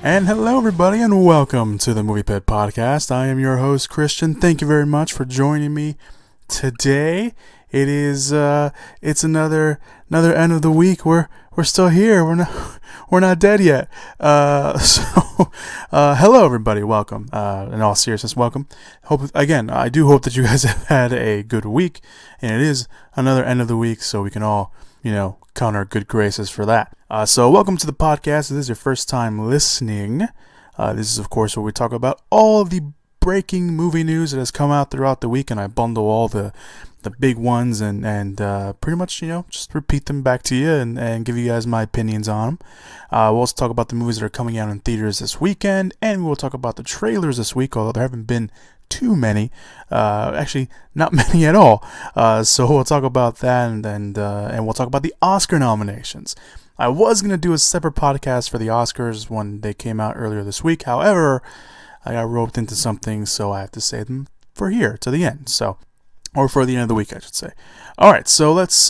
And hello, everybody, and welcome to the Movie Pit Podcast. I am your host, Christian. Thank you very much for joining me today. It's another end of the week. We're still here. We're not dead yet. Hello, everybody. Welcome. In all seriousness, welcome. I do hope that you guys have had a good week, and it is another end of the week, so we can all, count our good graces for that. So welcome to the podcast. If this is your first time listening, this is, of course, where we talk about all of the breaking movie news that has come out throughout the week, and I bundle all the big ones and pretty much, just repeat them back to you and give you guys my opinions on them. We'll also talk about the movies that are coming out in theaters this weekend, and we'll talk about the trailers this week, although there haven't been too many, actually not many at all. So we'll talk about that, and we'll talk about the Oscar nominations. I was going to do a separate podcast for the Oscars when they came out earlier this week. However, I got roped into something, so I have to save them for here to the end. Or for the end of the week, I should say. All right, so let's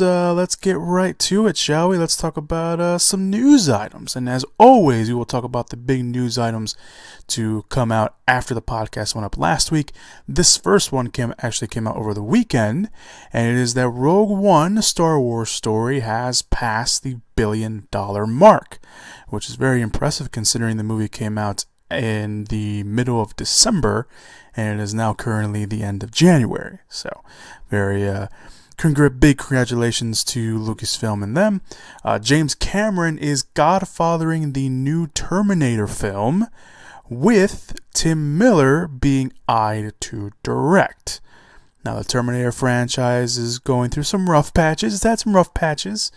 get right to it, shall we? Let's talk about some news items. And as always, we will talk about the big news items to come out after the podcast went up last week. This first one actually came out over the weekend, and it is that Rogue One, a Star Wars story, has passed the $1 billion mark, which is very impressive considering the movie came out in the middle of December, and it is now currently the end of January. So, very big congratulations to Lucasfilm and them. James Cameron is godfathering the new Terminator film, with Tim Miller being eyed to direct. Now, the Terminator franchise is going through some rough patches. It's had some rough patches.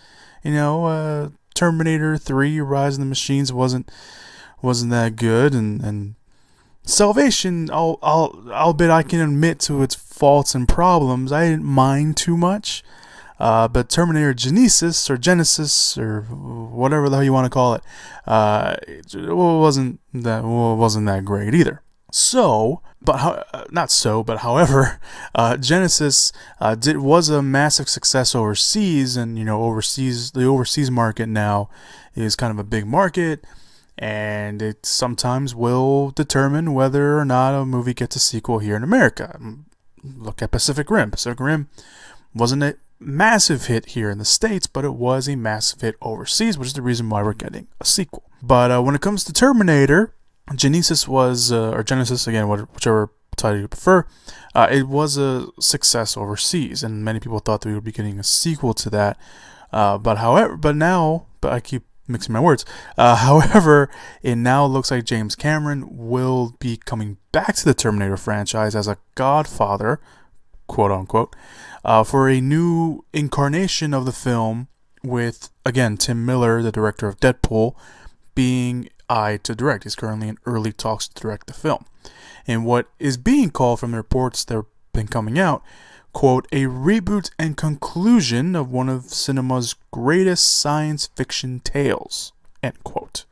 Terminator 3, Rise of the Machines wasn't that good, and Salvation, albeit I can admit to its faults and problems, I didn't mind too much. But Terminator Genesis or whatever the hell you want to call it, it wasn't that great either. However, Genesis was a massive success overseas, and the overseas market now is kind of a big market. And it sometimes will determine whether or not a movie gets a sequel here in America. Look at Pacific Rim. Pacific Rim wasn't a massive hit here in the States, but it was a massive hit overseas, which is the reason why we're getting a sequel. But when it comes to Terminator, Genesis or Genesis, again, whichever title you prefer, it was a success overseas, and many people thought that we would be getting a sequel to that. But I keep mixing my words. However, it now looks like James Cameron will be coming back to the Terminator franchise as a godfather, quote unquote, for a new incarnation of the film, with, again, Tim Miller, the director of Deadpool, being eyed to direct. He's currently in early talks to direct the film. And what is being called from the reports that have been coming out, quote, a reboot and conclusion of one of cinema's greatest science fiction tales, end quote.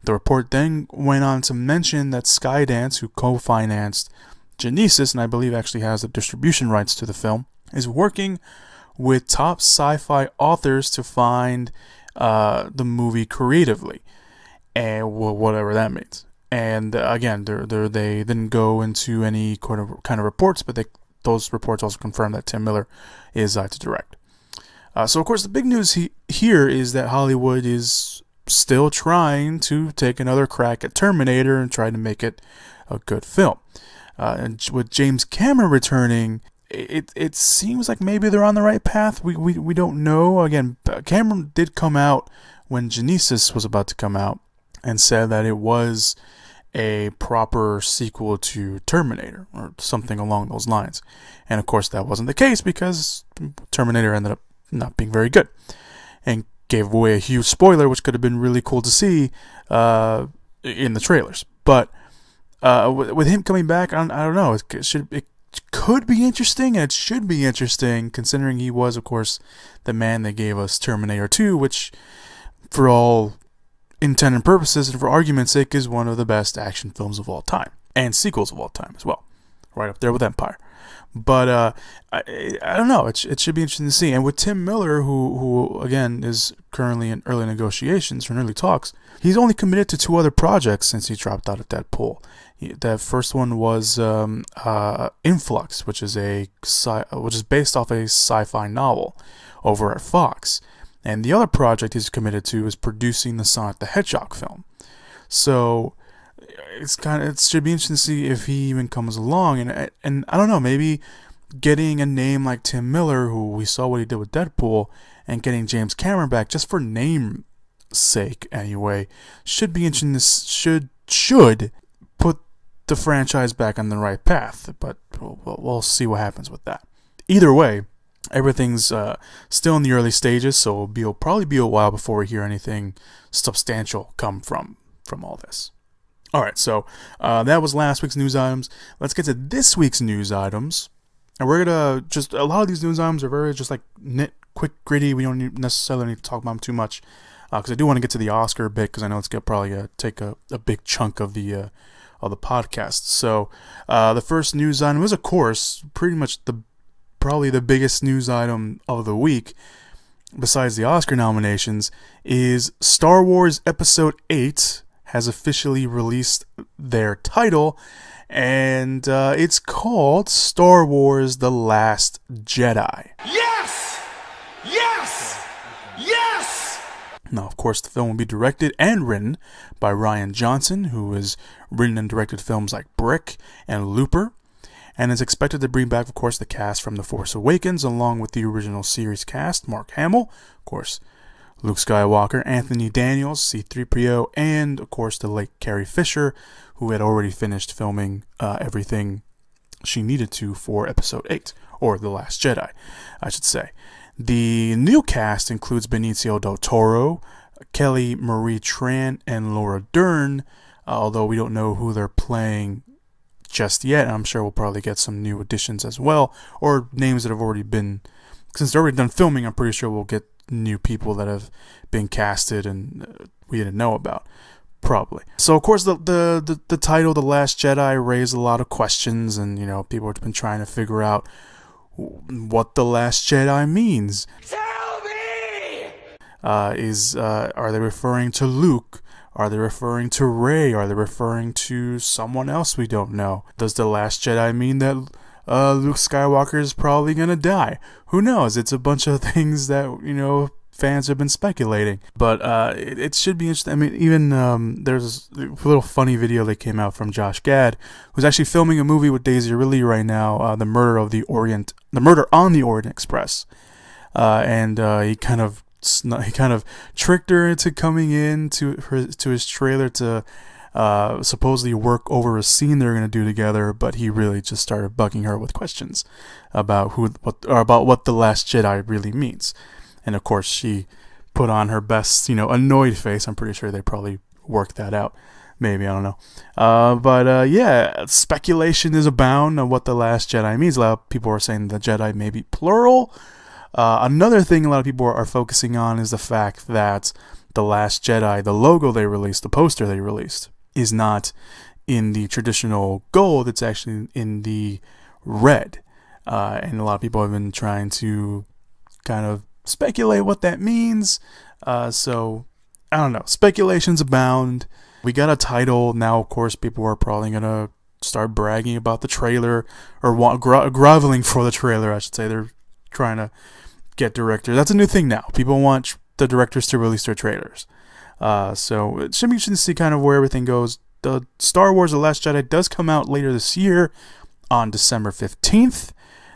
The report then went on to mention that Skydance, who co-financed Genesis, and I believe actually has the distribution rights to the film, is working with top sci-fi authors to find the movie creatively, and whatever that means. And again, they didn't go into any kind of reports, but those reports also confirm that Tim Miller is to direct. So, of course, the big news here is that Hollywood is still trying to take another crack at Terminator and try to make it a good film. And with James Cameron returning, it seems like maybe they're on the right path. We don't know. Again, Cameron did come out when Genesis was about to come out and said that it was a proper sequel to Terminator or something along those lines. And of course that wasn't the case, because Terminator ended up not being very good and gave away a huge spoiler, which could have been really cool to see in the trailers. But with him coming back, I don't know, it could be interesting, and it should be interesting considering he was, of course, the man that gave us Terminator 2, which, for all intent and purposes and for argument's sake, is one of the best action films of all time, and sequels of all time as well, right up there with Empire. But I don't know. It should be interesting to see. And with Tim Miller, who again is currently in early negotiations or early talks, he's only committed to 2 other projects since he dropped out of Deadpool. The first one was Influx, which is based off a sci-fi novel over at Fox, and the other project he's committed to is producing the Sonic the Hedgehog film. So it should be interesting to see if he even comes along, and I don't know, maybe getting a name like Tim Miller, who we saw what he did with Deadpool, and getting James Cameron back just for name sake anyway, should be interesting. Should put the franchise back on the right path, but we'll see what happens with that. Either way, everything's still in the early stages, so it'll probably be a while before we hear anything substantial come from all this. Alright, so that was last week's news items. Let's get to this week's news items. And we're going to a lot of these news items are very just like quick, gritty. We don't necessarily need to talk about them too much. Because I do want to get to the Oscar a bit, because I know it's probably going to take a big chunk of the podcast. So the first news item was, of course, pretty much probably the biggest news item of the week, besides the Oscar nominations, is Star Wars Episode 8 has officially released their title, and it's called Star Wars The Last Jedi. Yes! Yes! Yes! Now, of course, the film will be directed and written by Rian Johnson, who has written and directed films like Brick and Looper, and is expected to bring back, of course, the cast from The Force Awakens, along with the original series cast, Mark Hamill, of course, Luke Skywalker, Anthony Daniels, C-3PO, and, of course, the late Carrie Fisher, who had already finished filming everything she needed to for Episode 8, or The Last Jedi, I should say. The new cast includes Benicio del Toro, Kelly Marie Tran, and Laura Dern, although we don't know who they're playing just yet. I'm sure we'll probably get some new additions as well, or names that have already been, since they're already done filming, I'm pretty sure we'll get new people that have been casted and we didn't know about, probably. So of course the title The Last Jedi raised a lot of questions, and people have been trying to figure out what The Last Jedi means. Tell me! Are they referring to Luke? Are they referring to Rey? Are they referring to someone else we don't know? Does The Last Jedi mean that Luke Skywalker is probably gonna die? Who knows? It's a bunch of things that fans have been speculating, but it should be interesting. I mean, even there's a little funny video that came out from Josh Gad, who's actually filming a movie with Daisy Ridley right now, the Murder on the Orient Express, and he kind of tricked her into coming in to his trailer to supposedly work over a scene they're going to do together, but he really just started bugging her with questions about what The Last Jedi really means. And of course she put on her best, annoyed face. I'm pretty sure they probably worked that out. Maybe, I don't know. But yeah, speculation is abound on what The Last Jedi means. A lot of people are saying the Jedi may be plural. Another thing a lot of people are focusing on is the fact that The Last Jedi, the logo they released, the poster they released, is not in the traditional gold. It's actually in the red. And a lot of people have been trying to kind of speculate what that means. So, I don't know. Speculations abound. We got a title. Now, of course, people are probably going to start bragging about the trailer, or groveling for the trailer, I should say. They're trying to get directors. That's a new thing now. People want the directors to release their trailers. So it should be interesting to see kind of where everything goes. The Star Wars The Last Jedi does come out later this year on December 15th.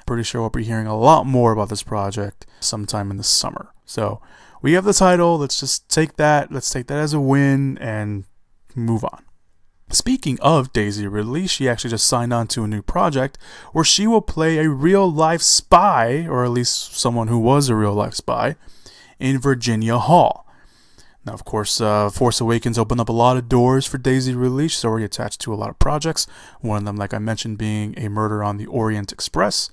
Pretty sure we'll be hearing a lot more about this project sometime in the summer. So we have the title. Let's just take that. Let's take that as a win and move on. Speaking of Daisy Ridley, she actually just signed on to a new project where she will play a real-life spy, or at least someone who was a real-life spy, in Virginia Hall. Now, of course, Force Awakens opened up a lot of doors for Daisy Ridley. She's already attached to a lot of projects. One of them, like I mentioned, being a Murder on the Orient Express.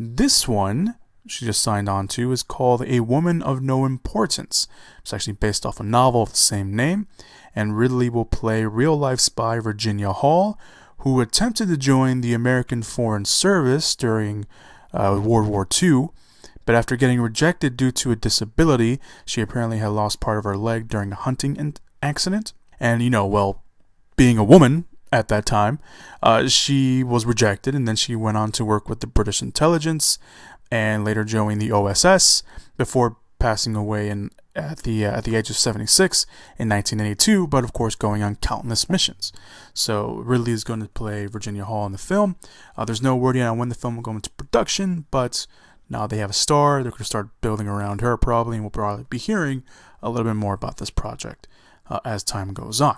This one she just signed on to is called A Woman of No Importance. It's actually based off a novel of the same name. And Ridley will play real-life spy Virginia Hall, who attempted to join the American Foreign Service during World War II, but after getting rejected due to a disability, she apparently had lost part of her leg during a hunting accident. And, being a woman at that time, she was rejected, and then she went on to work with the British intelligence and later joined the OSS before passing away at the age of 76 in 1982, but of course going on countless missions. So Ridley is going to play Virginia Hall in the film. There's no word yet on when the film will go into production, but now they have a star. They're going to start building around her probably, and we'll probably be hearing a little bit more about this project as time goes on.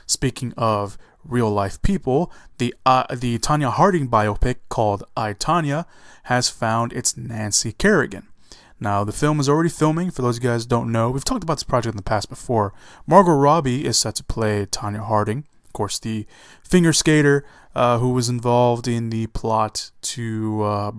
Speaking of real life people, the Tonya Harding biopic called I, Tonya has found its Nancy Kerrigan. Now, the film is already filming. For those of you guys who don't know, we've talked about this project in the past before. Margot Robbie is set to play Tonya Harding. Of course, the figure skater who was involved in the plot to...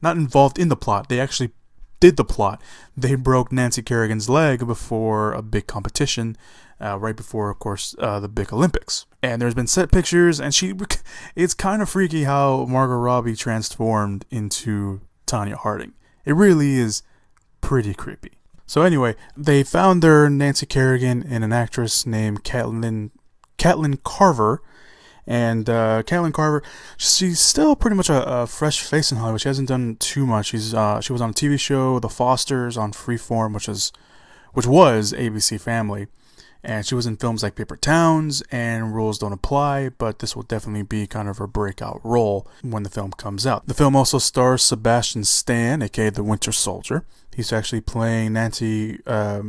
not involved in the plot. They actually did the plot. They broke Nancy Kerrigan's leg before a big competition, right before, of course, the big Olympics. And there's been set pictures, and it's kind of freaky how Margot Robbie transformed into Tonya Harding. It really is pretty creepy. So anyway, they found their Nancy Kerrigan in an actress named Caitlin Carver. And Caitlin Carver, she's still pretty much a fresh face in Hollywood. She hasn't done too much. She was on a TV show, The Fosters, on Freeform, which was ABC Family. And she was in films like Paper Towns and Rules Don't Apply, but this will definitely be kind of her breakout role when the film comes out. The film also stars Sebastian Stan, aka the Winter Soldier. He's actually playing Tonya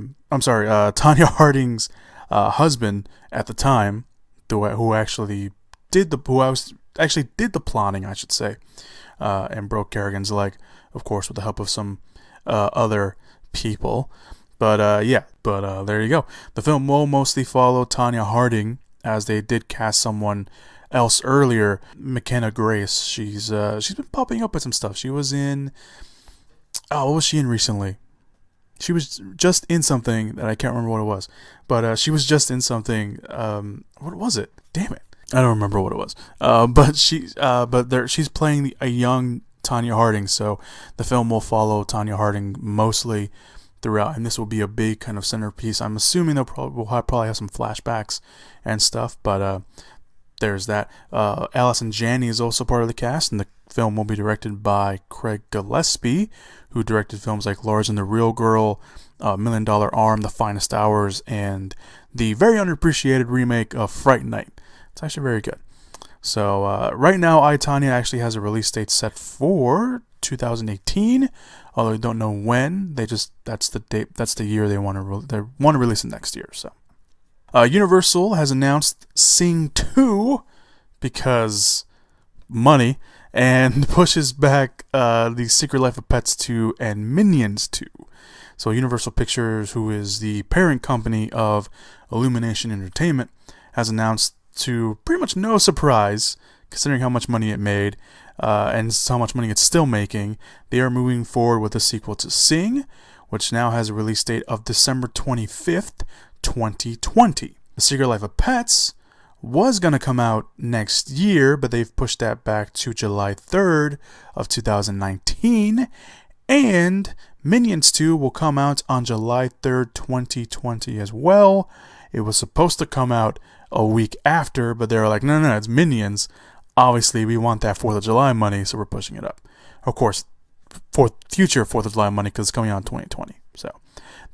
Harding's husband at the time, who actually did the plotting, I should say, and broke Kerrigan's leg, of course, with the help of some other people. But there you go. The film will mostly follow Tonya Harding, as they did cast someone else earlier, McKenna Grace. She's been popping up with some stuff. She was in... what was she in recently? She was just in something that I can't remember what it was. But she was just in something... what was it? Damn it. I don't remember what it was. But she's playing a young Tonya Harding, so the film will follow Tonya Harding mostly throughout, and this will be a big kind of centerpiece. I'm assuming they'll probably have some flashbacks and stuff, but there's that. Allison Janney is also part of the cast, and the film will be directed by Craig Gillespie, who directed films like Lars and the Real Girl, $1 Million Arm, The Finest Hours, and the very underappreciated remake of Fright Night. It's actually very good. So right now, I, Tonya actually has a release date set for 2018, although I don't know when. That's the date. That's the year they want to release it next year. So, Universal has announced Sing 2 because money, and pushes back the Secret Life of Pets 2 and Minions 2. So, Universal Pictures, who is the parent company of Illumination Entertainment, has announced, to pretty much no surprise, considering how much money it made, and how much money it's still making, they are moving forward with a sequel to Sing, which now has a release date of December 25th, 2020. The Secret Life of Pets was going to come out next year, but they've pushed that back to July 3rd of 2019, and Minions 2 will come out on July 3rd, 2020 as well. It was supposed to come out a week after, but they were like, no, it's Minions. Obviously, we want that 4th of July money, so we're pushing it up. Of course, for future 4th of July money, because it's coming out in 2020. So,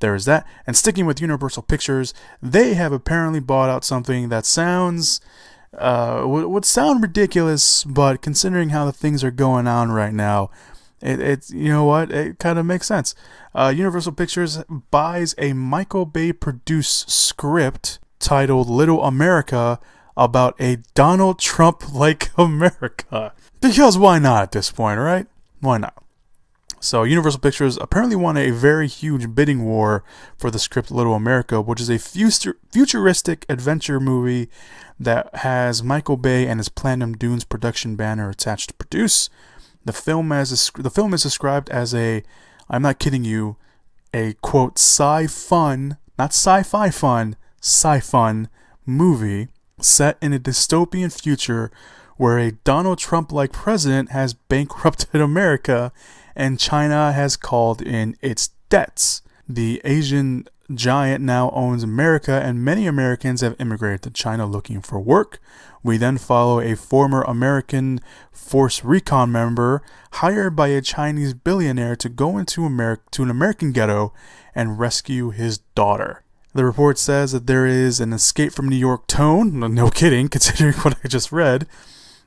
there is that. And sticking with Universal Pictures, they have apparently bought out something that sounds... would sound ridiculous, but considering how the things are going on right now, it you know what? It kind of makes sense. Universal Pictures buys a Michael Bay produced script titled Little America, about a Donald Trump-like America. Because why not at this point, right? Why not? So Universal Pictures apparently won a very huge bidding war for the script Little America, which is a futuristic adventure movie that has Michael Bay and his Platinum Dunes production banner attached to produce. The film is described as a, I'm not kidding you, a quote sci-fun, not sci-fi fun, sci-fun movie set in a dystopian future where a Donald Trump-like president has bankrupted America and China has called in its debts. The Asian giant now owns America, and many Americans have immigrated to China looking for work. We then follow a former American Force Recon member hired by a Chinese billionaire to go into an American ghetto and rescue his daughter. The report says that there is an escape from New York tone. No kidding, considering what I just read.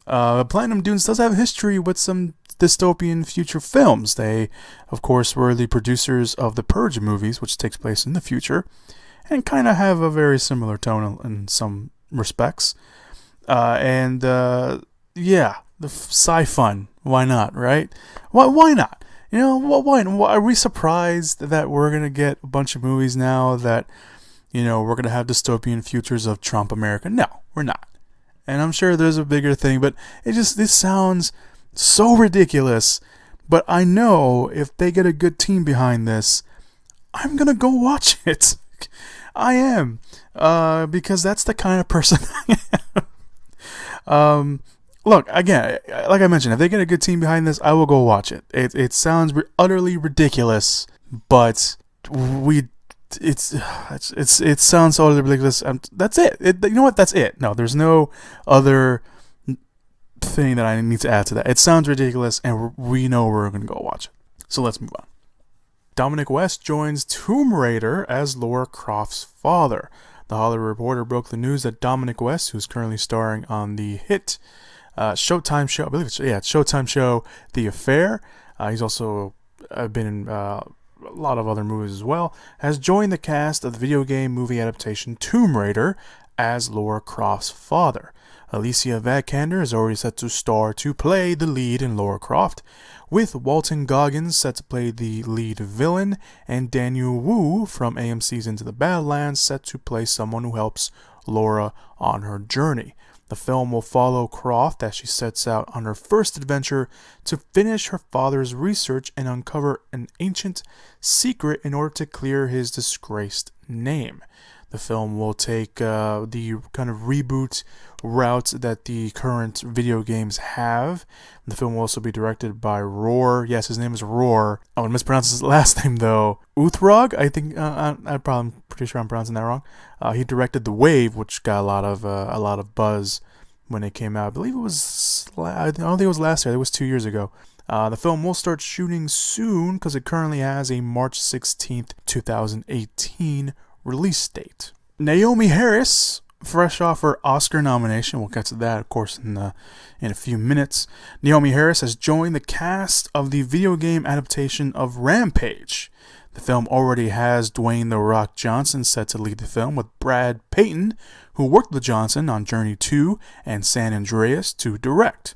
Platinum Dunes does have a history with some dystopian future films. They, of course, were the producers of the Purge movies, which takes place in the future, and kind of have a very similar tone in some respects. Yeah, the sci-fun. Why not, right? Why not? You know, why? Are we surprised that we're going to get a bunch of movies now that, you know, we're going to have dystopian futures of Trump America? No, we're not. And I'm sure there's a bigger thing, but this sounds so ridiculous. But I know if they get a good team behind this, I'm going to go watch it. I am. Because that's the kind of person I am. Look, again, like I mentioned, if they get a good team behind this, I will go watch it. It sounds utterly ridiculous, but it sounds utterly ridiculous. That's it. You know what? That's it. No, there's no other thing that I need to add to that. It sounds ridiculous, and we know we're going to go watch it. So let's move on. Dominic West joins Tomb Raider as Lara Croft's father. The Hollywood Reporter broke the news that Dominic West, who's currently starring on the hit Showtime show, I believe it's Showtime show, The Affair. He's also been in a lot of other movies as well. Has joined the cast of the video game movie adaptation Tomb Raider as Lara Croft's father. Alicia Vikander is already set to play the lead in Lara Croft, with Walton Goggins set to play the lead villain, and Daniel Wu from AMC's Into the Badlands set to play someone who helps Lara on her journey. The film will follow Croft as she sets out on her first adventure to finish her father's research and uncover an ancient secret in order to clear his disgraced name. The film will take the kind of reboot route that the current video games have. The film will also be directed by Roar. Yes, his name is Roar. I'm going to mispronounce his last name, though. Uthrog? I think, I'm pretty sure I'm pronouncing that wrong. He directed The Wave, which got a lot of buzz when it came out. I believe it was, I don't think it was last year. It was 2 years ago. The film will start shooting soon because it currently has a March 16th, 2018 release date. Naomie Harris, fresh off her Oscar nomination, we'll get to that, of course, in a few minutes. Naomie Harris has joined the cast of the video game adaptation of Rampage. The film already has Dwayne "The Rock" Johnson set to lead the film, with Brad Payton, who worked with Johnson on Journey 2 and San Andreas, to direct.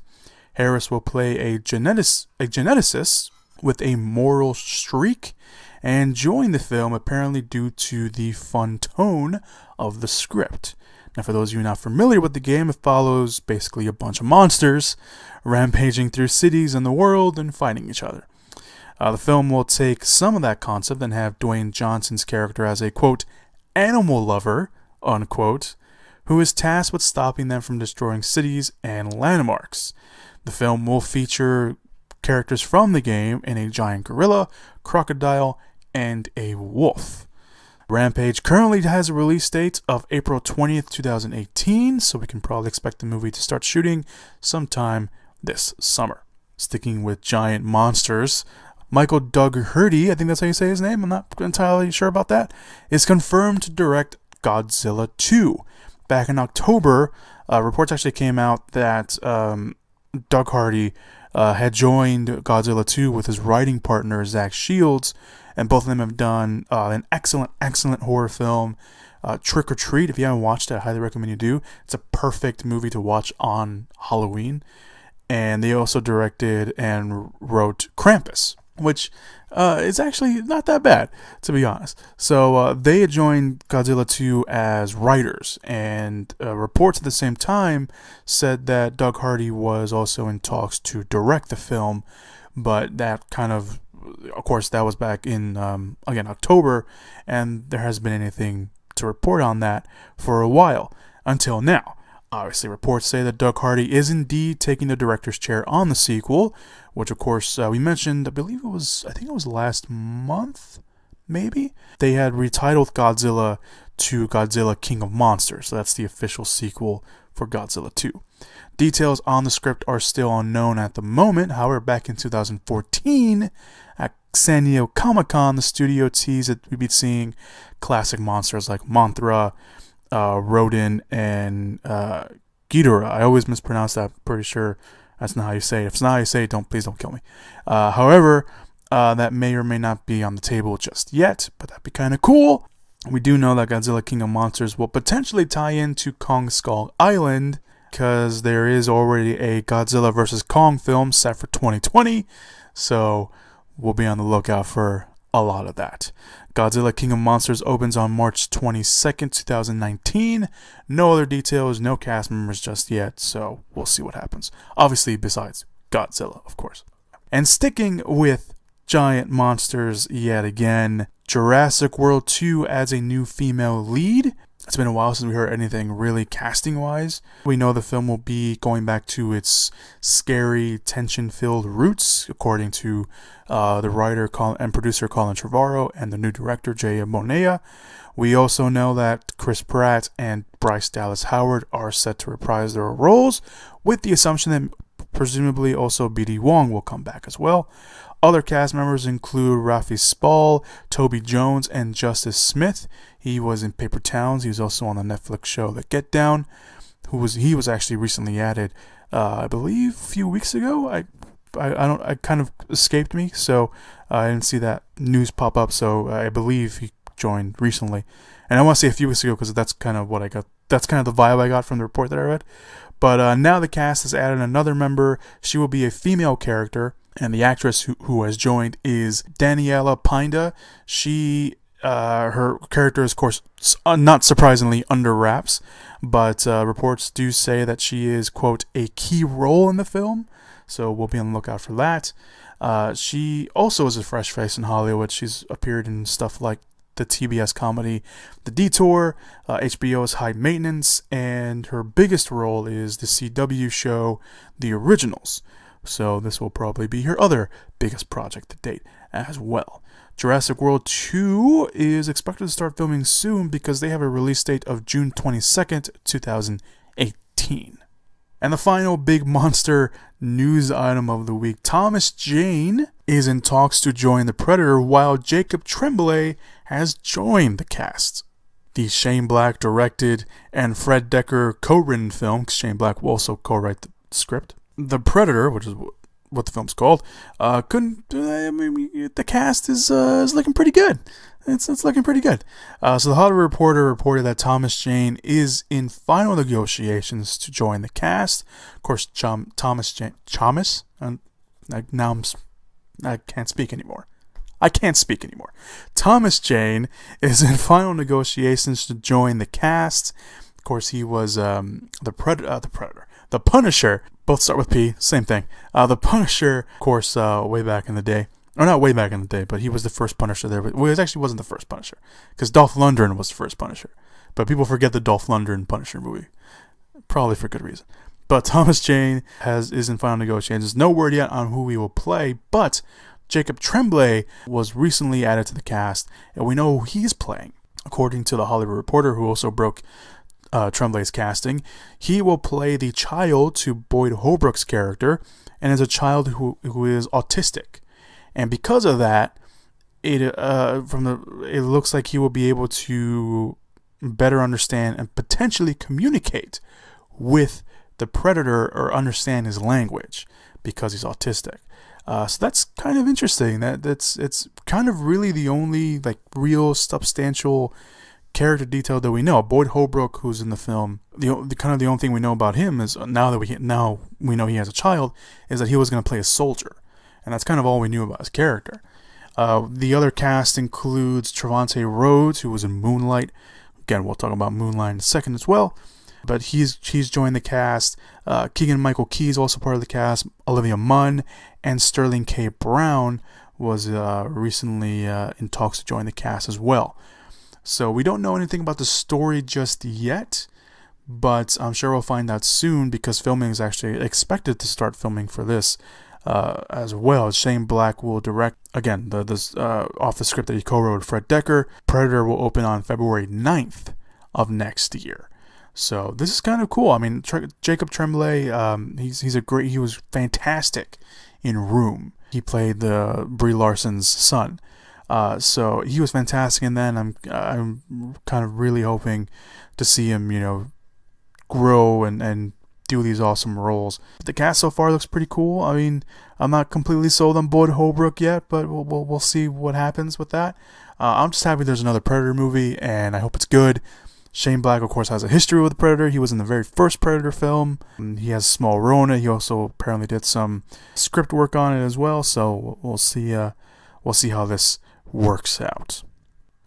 Harris will play a geneticist with a moral streak and join the film apparently due to the fun tone of the script. Now, for those of you not familiar with the game, it follows basically a bunch of monsters rampaging through cities and the world and fighting each other. The film will take some of that concept and have Dwayne Johnson's character as a, quote, animal lover, unquote, who is tasked with stopping them from destroying cities and landmarks. The film will feature characters from the game in a giant gorilla, crocodile, and a wolf. Rampage currently has a release date of April 20th, 2018, so we can probably expect the movie to start shooting sometime this summer. Sticking with giant monsters, Michael Dougherty, I think that's how you say his name, I'm not entirely sure about that, is confirmed to direct Godzilla 2. Back in October, reports actually came out that Dougherty had joined Godzilla 2 with his writing partner, Zach Shields, and both of them have done an excellent horror film, Trick or Treat. If you haven't watched it, I highly recommend you do. It's a perfect movie to watch on Halloween. And they also directed and wrote Krampus, which is actually not that bad, to be honest. So they had joined Godzilla 2 as writers, and reports at the same time said that Dougherty was also in talks to direct the film, but that kind of course, that was back in, again, October, and there hasn't been anything to report on that for a while, until now. Obviously, reports say that Dougherty is indeed taking the director's chair on the sequel, which of course we mentioned, I think it was last month, maybe? They had retitled Godzilla to Godzilla King of Monsters, so that's the official sequel for Godzilla 2. Details on the script are still unknown at the moment. However, back in 2014, at San Diego Comic-Con, the studio teased that we'd be seeing classic monsters like Mothra, Rodin, and Ghidorah. I always mispronounce that. I'm pretty sure that's not how you say it. If it's not how you say it, please don't kill me. However, that may or may not be on the table just yet, but that'd be kind of cool. We do know that Godzilla King of Monsters will potentially tie into Kong Skull Island, because there is already a Godzilla vs. Kong film set for 2020, so we'll be on the lookout for a lot of that. Godzilla King of Monsters opens on March 22nd, 2019. No other details, no cast members just yet, so we'll see what happens. Obviously, besides Godzilla, of course. And sticking with giant monsters yet again, Jurassic World 2 adds a new female lead. It's been a while since we heard anything really casting-wise. We know the film will be going back to its scary, tension-filled roots, according to the writer and producer Colin Trevorrow and the new director Jay Bonea. We also know that Chris Pratt and Bryce Dallas Howard are set to reprise their roles, with the assumption that presumably also B.D. Wong will come back as well. Other cast members include Rafi Spall, Toby Jones, and Justice Smith. He was in Paper Towns. He was also on the Netflix show The Get Down. He was actually recently added, I believe, a few weeks ago. I kind of escaped me, so I didn't see that news pop up. So I believe he joined recently, and I want to say a few weeks ago because that's kind of what I got. That's kind of the vibe I got from the report that I read. But now the cast has added another member. She will be a female character. And the actress who has joined is Daniela Pinda. Her character is, of course, not surprisingly under wraps, but reports do say that she is, quote, a key role in the film. So we'll be on the lookout for that. She also is a fresh face in Hollywood. She's appeared in stuff like the TBS comedy The Detour, HBO's High Maintenance, and her biggest role is the CW show The Originals. So this will probably be her other biggest project to date as well. Jurassic World 2 is expected to start filming soon because they have a release date of June 22nd, 2018. And the final big monster news item of the week, Thomas Jane is in talks to join the Predator while Jacob Tremblay has joined the cast. The Shane Black directed and Fred Decker co-written film, Shane Black will also co-write the script. The Predator, which is what the film's called, the cast is looking pretty good. It's looking pretty good. So the Hollywood Reporter reported that Thomas Jane is in final negotiations to join the cast. Of course, Thomas Jane, I can't speak anymore. Thomas Jane is in final negotiations to join the cast. Of course, he was the Predator. The Punisher, both start with P, same thing. The Punisher, of course, way back in the day. Or not way back in the day, but he was the first Punisher there. Well, he actually wasn't the first Punisher, because Dolph Lundgren was the first Punisher. But people forget the Dolph Lundgren Punisher movie. Probably for good reason. But Thomas Jane is in final negotiations. No word yet on who he will play, but Jacob Tremblay was recently added to the cast, and we know who he's playing. According to the Hollywood Reporter, who also broke Tremblay's casting, he will play the child to Boyd Holbrook's character, and is a child who is autistic, and because of that, it looks like he will be able to better understand and potentially communicate with the Predator or understand his language because he's autistic. So that's kind of interesting. It's kind of really the only real substantial character detail that we know. Boyd Holbrook, who's in the film, the only thing we know about him is now we know he has a child, is that he was going to play a soldier, and that's kind of all we knew about his character. The other cast includes Trevante Rhodes, who was in Moonlight. Again, we'll talk about Moonlight in a second as well, but he's joined the cast. Keegan-Michael Key is also part of the cast. Olivia Munn and Sterling K. Brown was recently in talks to join the cast as well. So we don't know anything about the story just yet, but I'm sure we'll find out soon because filming is actually expected to start filming for this as well. Shane Black will direct, again, this off the script that he co-wrote with Fred Decker. Predator will open on February 9th of next year. So this is kind of cool. I mean, Jacob Tremblay, he was fantastic in Room. He played Brie Larson's son. So he was fantastic in that, and I'm kind of really hoping to see him, grow and do these awesome roles. The cast so far looks pretty cool. I mean, I'm not completely sold on Boyd Holbrook yet, but we'll see what happens with that. I'm just happy there's another Predator movie, and I hope it's good. Shane Black, of course, has a history with Predator. He was in the very first Predator film. He has a small role in it. He also apparently did some script work on it as well. So we'll see how this works out.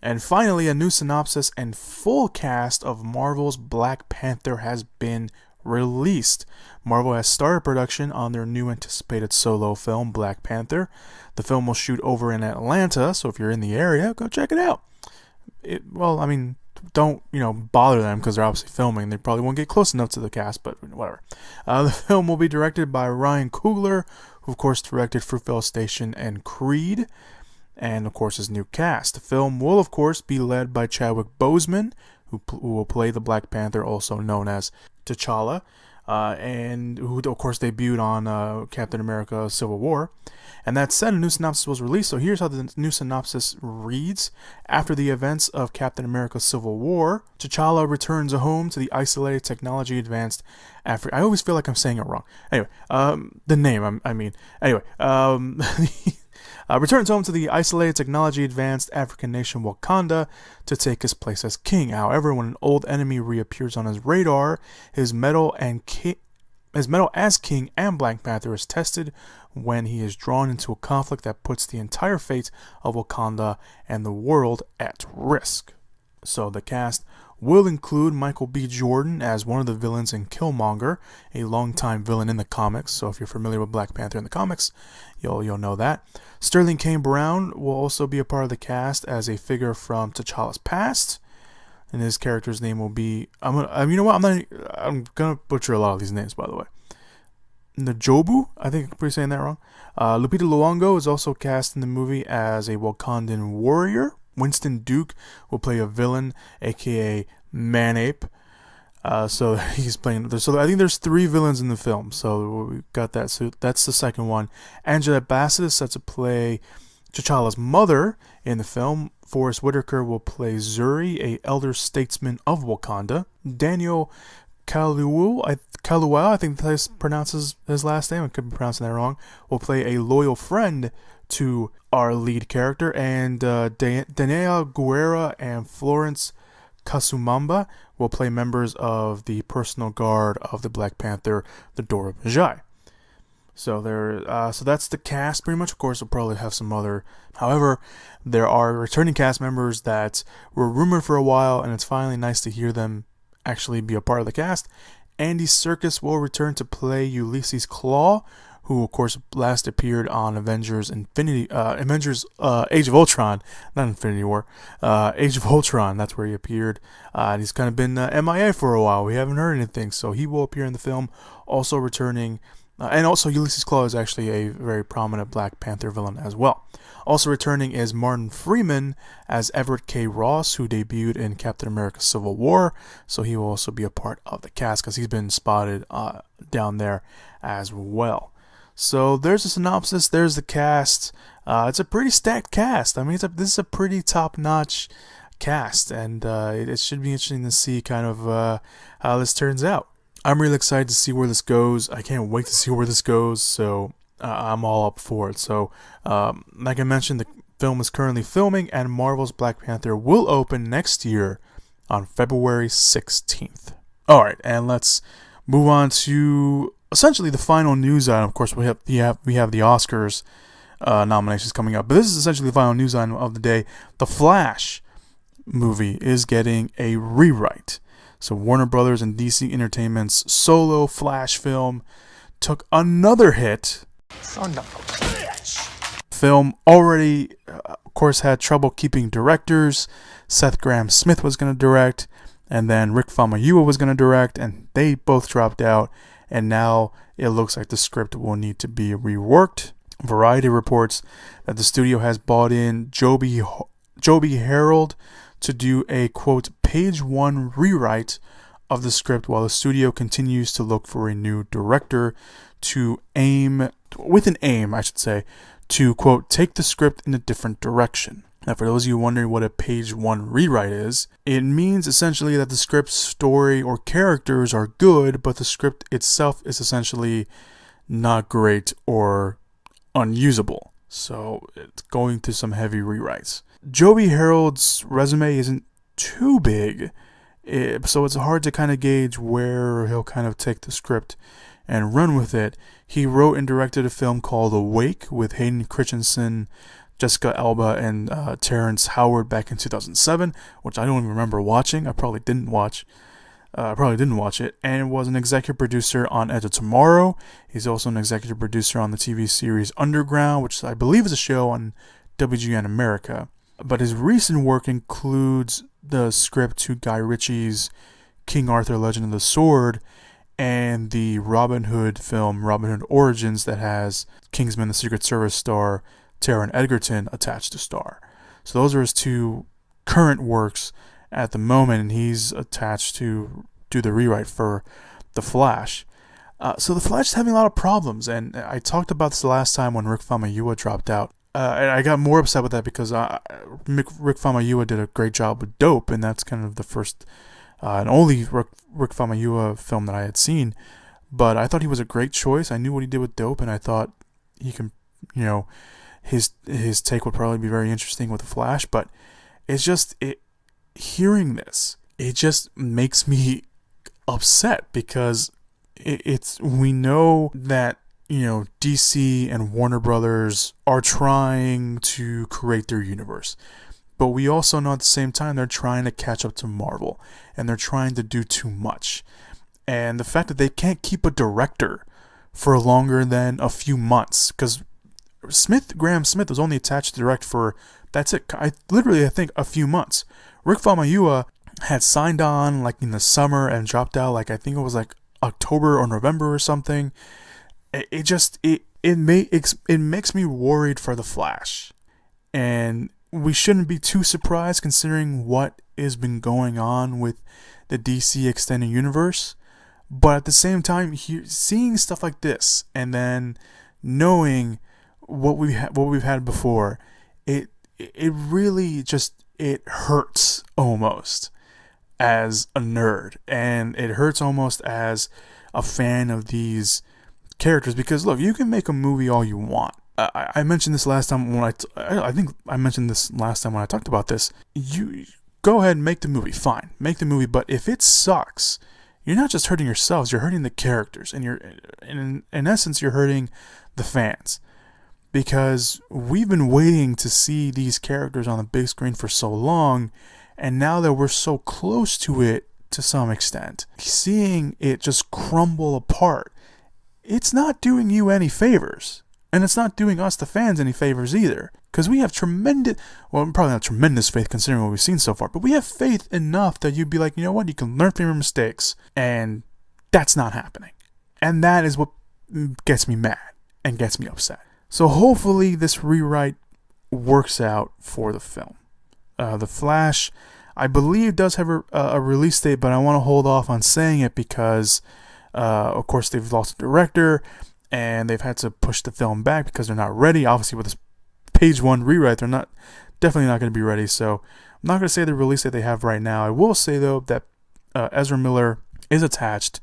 And finally, a new synopsis and full cast of Marvel's Black Panther has been released. Marvel has started production on their new anticipated solo film, Black Panther. The film will shoot over in Atlanta, so if you're in the area, go check it out. Don't bother them because they're obviously filming. They probably won't get close enough to the cast, but whatever. The film will be directed by Ryan Coogler, who of course directed Fruitvale Station and Creed, and of course his new cast. The film will of course be led by Chadwick Boseman, who will play the Black Panther, also known as T'Challa, and who of course debuted on Captain America: Civil War. And that said, a new synopsis was released, so here's how the new synopsis reads. After the events of Captain America: Civil War, T'Challa returns home to the isolated technology advanced Africa. I always feel like I'm saying it wrong. Anyway, the name, returns home to the isolated technology advanced African nation Wakanda to take his place as king. However, when an old enemy reappears on his radar, his mettle as king and Black Panther is tested when he is drawn into a conflict that puts the entire fate of Wakanda and the world at risk. So the cast will include Michael B. Jordan as one of the villains in Killmonger, a longtime villain in the comics. So if you're familiar with Black Panther in the comics, you'll know that. Sterling K. Brown will also be a part of the cast as a figure from T'Challa's past, and his character's name will be I'm gonna butcher a lot of these names, by the way. Njobu, I think I'm probably saying that wrong. Lupita Nyong'o is also cast in the movie as a Wakandan warrior. Winston Duke will play a villain, aka Manape. So he's playing. So I think there's 3 villains in the film. So we got that. So that's the second one. Angela Bassett is set to play T'Challa's mother in the film. Forrest Whitaker will play Zuri, a elder statesman of Wakanda. Daniel Kaluuya, I think that's pronounces his last name. I could be pronouncing that wrong. Will play a loyal friend to our lead character, and Danea Guerra and Florence Kasumamba will play members of the personal guard of the Black Panther, the Dora Milaje. So that's the cast pretty much. Of course, we'll probably have some other. However, there are returning cast members that were rumored for a while, and it's finally nice to hear them actually be a part of the cast. Andy Serkis will return to play Ulysses Klaue, who of course last appeared on Avengers Age of Ultron, not Infinity War, Age of Ultron. That's where he appeared, and he's kind of been MIA for a while. We haven't heard anything, so he will appear in the film. Also returning, and also Ulysses Klaue is actually a very prominent Black Panther villain as well. Also returning is Martin Freeman as Everett K. Ross, who debuted in Captain America: Civil War, so he will also be a part of the cast because he's been spotted down there as well. So there's a synopsis, there's the cast. It's a pretty stacked cast. I mean, this is a pretty top-notch cast, and it should be interesting to see kind of how this turns out. I'm really excited to see where this goes. I can't wait to see where this goes, so I'm all up for it. So, like I mentioned, the film is currently filming, and Marvel's Black Panther will open next year on February 16th. Alright, and let's move on to essentially the final news item. Of course, we have the Oscars nominations coming up, but this is essentially the final news item of the day. The Flash movie is getting a rewrite. So Warner Brothers and DC Entertainment's solo Flash film took another hit. Son of a bitch! Film already, of course, had trouble keeping directors. Seth Graham-Smith was going to direct, And then Rick Famuyiwa was going to direct, and they both dropped out. And now it looks like the script will need to be reworked. Variety reports that the studio has bought in Joby Harold to do a, quote, page 1 rewrite of the script while the studio continues to look for a new director to to, quote, take the script in a different direction. Now, for those of you wondering what a page 1 rewrite is, it means essentially that the script's story or characters are good, but the script itself is essentially not great or unusable. So it's going through some heavy rewrites. Joby Harold's resume isn't too big, so it's hard to kind of gauge where he'll kind of take the script and run with it. He wrote and directed a film called Awake with Hayden Christensen, Jessica Alba, and Terrence Howard back in 2007, which I don't even remember watching. I probably didn't watch it, and was an executive producer on Edge of Tomorrow. He's also an executive producer on the TV series Underground, which I believe is a show on WGN America. But his recent work includes the script to Guy Ritchie's King Arthur Legend of the Sword and the Robin Hood film Robin Hood Origins that has Kingsman the Secret Service star Taron Egerton attached to star. So those are his two current works at the moment, and he's attached to do the rewrite for The Flash. So The Flash is having a lot of problems, and I talked about this last time when Rick Famuyiwa dropped out. And I got more upset with that because Rick Famuyiwa did a great job with Dope, and that's kind of the first and only Rick Famuyiwa film that I had seen. But I thought he was a great choice. I knew what he did with Dope, and I thought he can, his take would probably be very interesting with The Flash. But it's just hearing this, it just makes me upset because we know that DC and Warner Brothers are trying to create their universe. But we also know at the same time they're trying to catch up to Marvel, and they're trying to do too much. And the fact that they can't keep a director for longer than a few months, because Graham Smith was only attached to direct for, that's it, I think a few months. Rick Famuyiwa had signed on like in the summer and dropped out like I think it was like October or November or something. It makes me worried for The Flash, and we shouldn't be too surprised considering what has been going on with the DC extended universe. But at the same time, seeing stuff like this and then knowing what we've had before, it really just hurts almost as a nerd, and it hurts almost as a fan of these characters, because look, you can make a movie all you want. I mentioned this last time when I think I mentioned this last time when I talked about this. You go ahead and make the movie, fine, make the movie, but if it sucks, you're not just hurting yourselves, you're hurting the characters, and in essence you're hurting the fans, because we've been waiting to see these characters on the big screen for so long, and now that we're so close to it to some extent, seeing it just crumble apart, it's not doing you any favors. And it's not doing us, the fans, any favors either. Because we have probably not tremendous faith considering what we've seen so far, but we have faith enough that you'd be like, you know what, you can learn from your mistakes. And that's not happening. And that is what gets me mad and gets me upset. So hopefully this rewrite works out for the film. The Flash, I believe, does have a release date, but I want to hold off on saying it because, of course, they've lost a director, and they've had to push the film back because they're not ready. Obviously, with this page 1 rewrite, they're definitely not going to be ready. So I'm not going to say the release that they have right now. I will say, though, that Ezra Miller is attached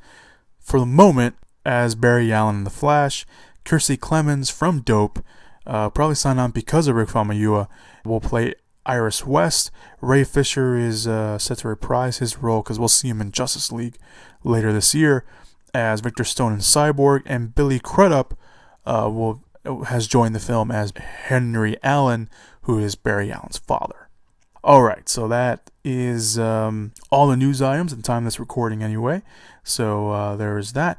for the moment as Barry Allen in The Flash. Kiersey Clemons from Dope probably signed on because of Rick Famuyiwa will play Iris West. Ray Fisher is set to reprise his role because we'll see him in Justice League later this year as Victor Stone in Cyborg, and Billy Crudup has joined the film as Henry Allen, who is Barry Allen's father. Alright, so that is all the news items at the time of this recording anyway. So there is that.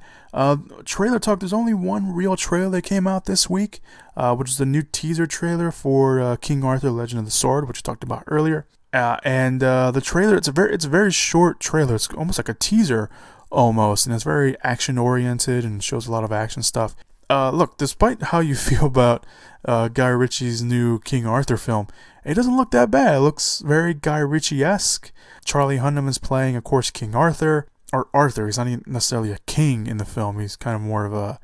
Trailer talk, there's only one real trailer that came out this week, which is the new teaser trailer for King Arthur Legend of the Sword, which we talked about earlier. And the trailer, it's a very short trailer. It's almost like a teaser, almost, and it's very action oriented and shows a lot of action stuff. Look, despite how you feel about Guy Ritchie's new King Arthur film, it doesn't look that bad. It looks very Guy Ritchie-esque. Charlie Hunnam is playing, of course, King Arthur. Or Arthur, he's not even necessarily a king in the film. He's kind of more of a,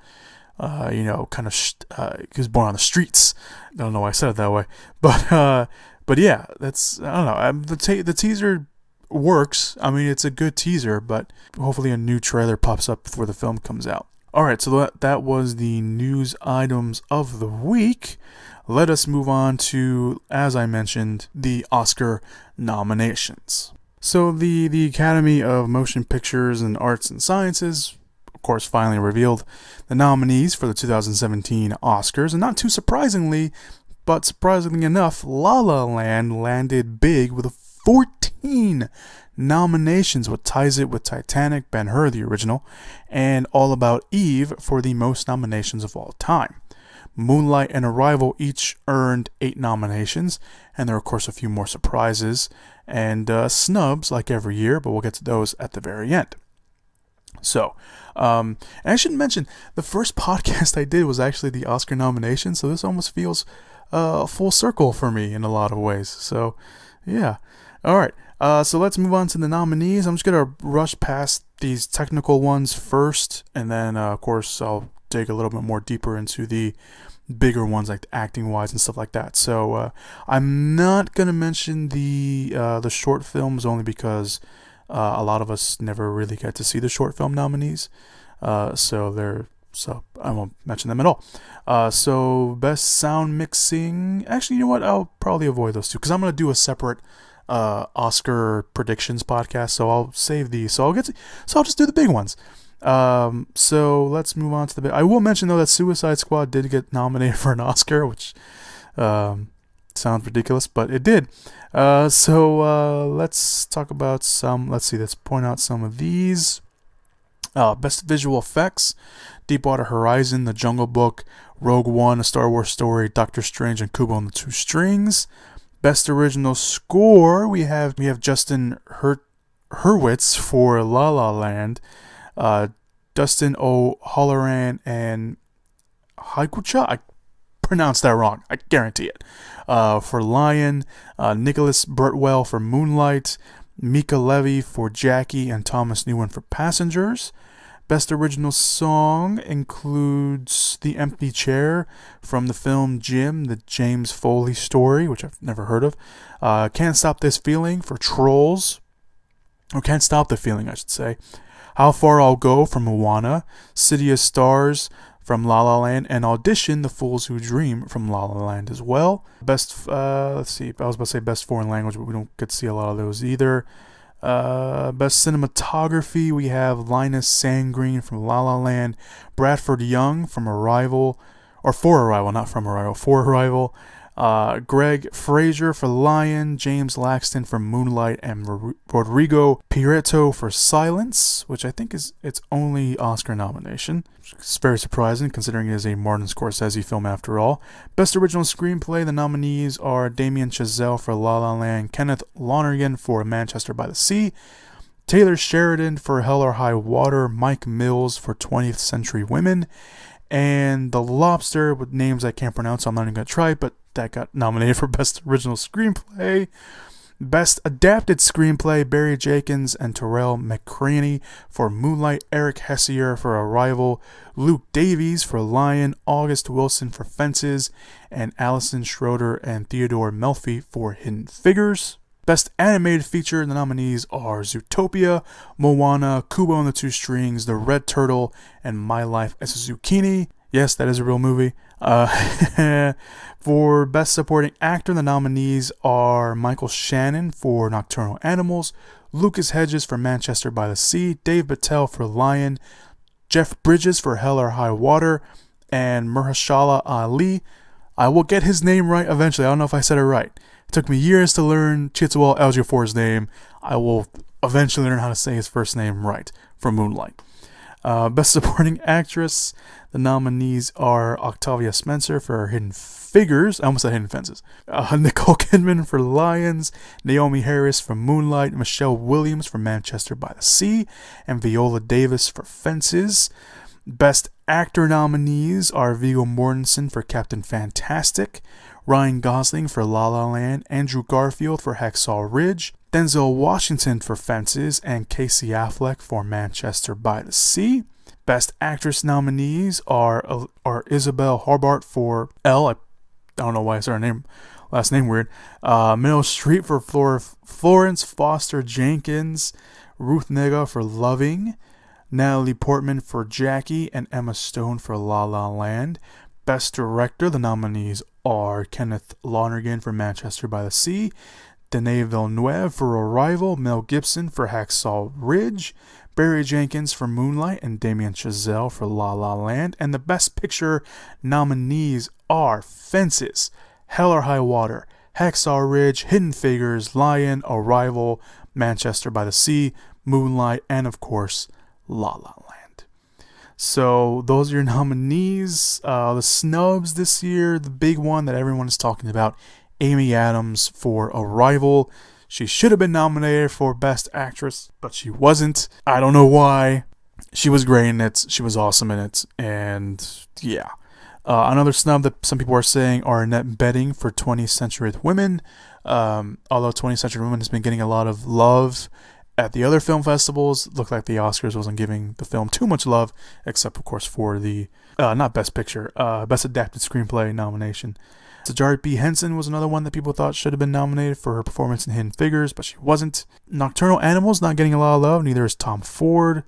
he was born on the streets. I don't know why I said it that way. But yeah, that's, I don't know. The teaser works. I mean, it's a good teaser, but hopefully a new trailer pops up before the film comes out. Alright, so that was the news items of the week. Let us move on to, as I mentioned, the Oscar nominations. So the Academy of Motion Pictures and Arts and Sciences, of course, finally revealed the nominees for the 2017 Oscars, and not too surprisingly, but surprisingly enough, La La Land landed big with 14 nominations, what ties it with Titanic, Ben-Hur, the original, and All About Eve for the most nominations of all time. Moonlight and Arrival each earned 8 nominations, and there are of course a few more surprises and snubs like every year, but we'll get to those at the very end. So, and I should mention, the first podcast I did was actually the Oscar nomination, so this almost feels full circle for me in a lot of ways. So, yeah. Alright, so let's move on to the nominees. I'm just going to rush past these technical ones first, and then, of course, I'll dig a little bit more deeper into the bigger ones, like acting wise and stuff like that. So I'm not gonna mention the short films, only because a lot of us never really get to see the short film nominees, so I won't mention them at all. So best sound mixing, actually, you know what, I'll probably avoid those two because I'm gonna do a separate Oscar predictions podcast, so I'll save these. So I'll just do the big ones. So let's move on to the bit. I will mention though that Suicide Squad did get nominated for an Oscar, which sounds ridiculous, but it did. So let's talk about some. Let's point out some of these. Best visual effects: Deepwater Horizon, The Jungle Book, Rogue One, A Star Wars Story, Doctor Strange, and Kubo and the Two Strings. Best original score: we have Justin Hurwitz for La La Land. Dustin O'Halloran and Haikucha, I pronounced that wrong, I guarantee it, for Lion, Nicholas Burtwell for Moonlight, Mika Levy for Jackie, and Thomas Newman for Passengers. Best original song includes The Empty Chair from the film Jim, the James Foley story, which I've never heard of. Can't Stop This Feeling for Trolls, or Can't Stop the Feeling, I should say. How Far I'll Go from Moana, City of Stars from La La Land, and Audition, The Fools Who Dream from La La Land as well. Best, let's see, I was about to say best foreign language, but we don't get to see a lot of those either. Best cinematography, we have Linus Sandgreen from La La Land, Bradford Young from Arrival, or For Arrival, not from Arrival, For Arrival. Greg Fraser for Lion, James Laxton for Moonlight, and Rodrigo Prieto for Silence, which I think is its only Oscar nomination. It's very surprising considering it is a Martin Scorsese film after all. Best Original Screenplay, the nominees are Damien Chazelle for La La Land, Kenneth Lonergan for Manchester by the Sea, Taylor Sheridan for Hell or High Water, Mike Mills for 20th Century Women, and The Lobster, with names I can't pronounce, so I'm not even going to try, but that got nominated for Best Original Screenplay. Best Adapted Screenplay, Barry Jenkins and Terrell McCraney for Moonlight, Eric Hessier for Arrival, Luke Davies for Lion, August Wilson for Fences, and Allison Schroeder and Theodore Melfi for Hidden Figures. Best Animated Feature, the nominees are Zootopia, Moana, Kubo and the Two Strings, The Red Turtle, and My Life as a Zucchini. Yes, that is a real movie. For Best Supporting Actor, the nominees are Michael Shannon for Nocturnal Animals, Lucas Hedges for Manchester by the Sea, Dave Patel for Lion, Jeff Bridges for Hell or High Water, and Mahershala Ali. I will get his name right eventually. I don't know if I said it right. It took me years to learn Chiwetel Ejiofor's name. I will eventually learn how to say his first name right for Moonlight. Best Supporting Actress, the nominees are Octavia Spencer for Hidden Figures. I almost said Hidden Fences. Nicole Kidman for Lions, Naomie Harris for Moonlight, Michelle Williams for Manchester by the Sea, and Viola Davis for Fences. Best Actor nominees are Viggo Mortensen for Captain Fantastic, Ryan Gosling for La La Land, Andrew Garfield for Hacksaw Ridge, Denzel Washington for Fences, and Casey Affleck for Manchester by the Sea. Best Actress nominees are Isabelle Hobart for Elle. I don't know why I said her last name weird. Meryl Streep for Florence Foster Jenkins, Ruth Negga for Loving, Natalie Portman for Jackie, and Emma Stone for La La Land. Best Director, the nominees are Kenneth Lonergan for Manchester by the Sea, Denis Villeneuve for Arrival, Mel Gibson for Hacksaw Ridge, Barry Jenkins for Moonlight, and Damien Chazelle for La La Land. And the Best Picture nominees are Fences, Hell or High Water, Hacksaw Ridge, Hidden Figures, Lion, Arrival, Manchester by the Sea, Moonlight, and of course, La La Land. So those are your nominees. The snubs this year, the big one that everyone is talking about, Amy Adams for Arrival. She should have been nominated for Best Actress, but she wasn't. I don't know why. She was great in it. She was awesome in it. And yeah. Another snub that some people are saying are Annette Bening for 20th Century Women. Although 20th Century Women has been getting a lot of love at the other film festivals, it looked like the Oscars wasn't giving the film too much love, except of course for the, not Best Picture, Best Adapted Screenplay nomination. Sajari P. Henson was another one that people thought should have been nominated for her performance in Hidden Figures, but she wasn't. Nocturnal Animals not getting a lot of love, neither is Tom Ford.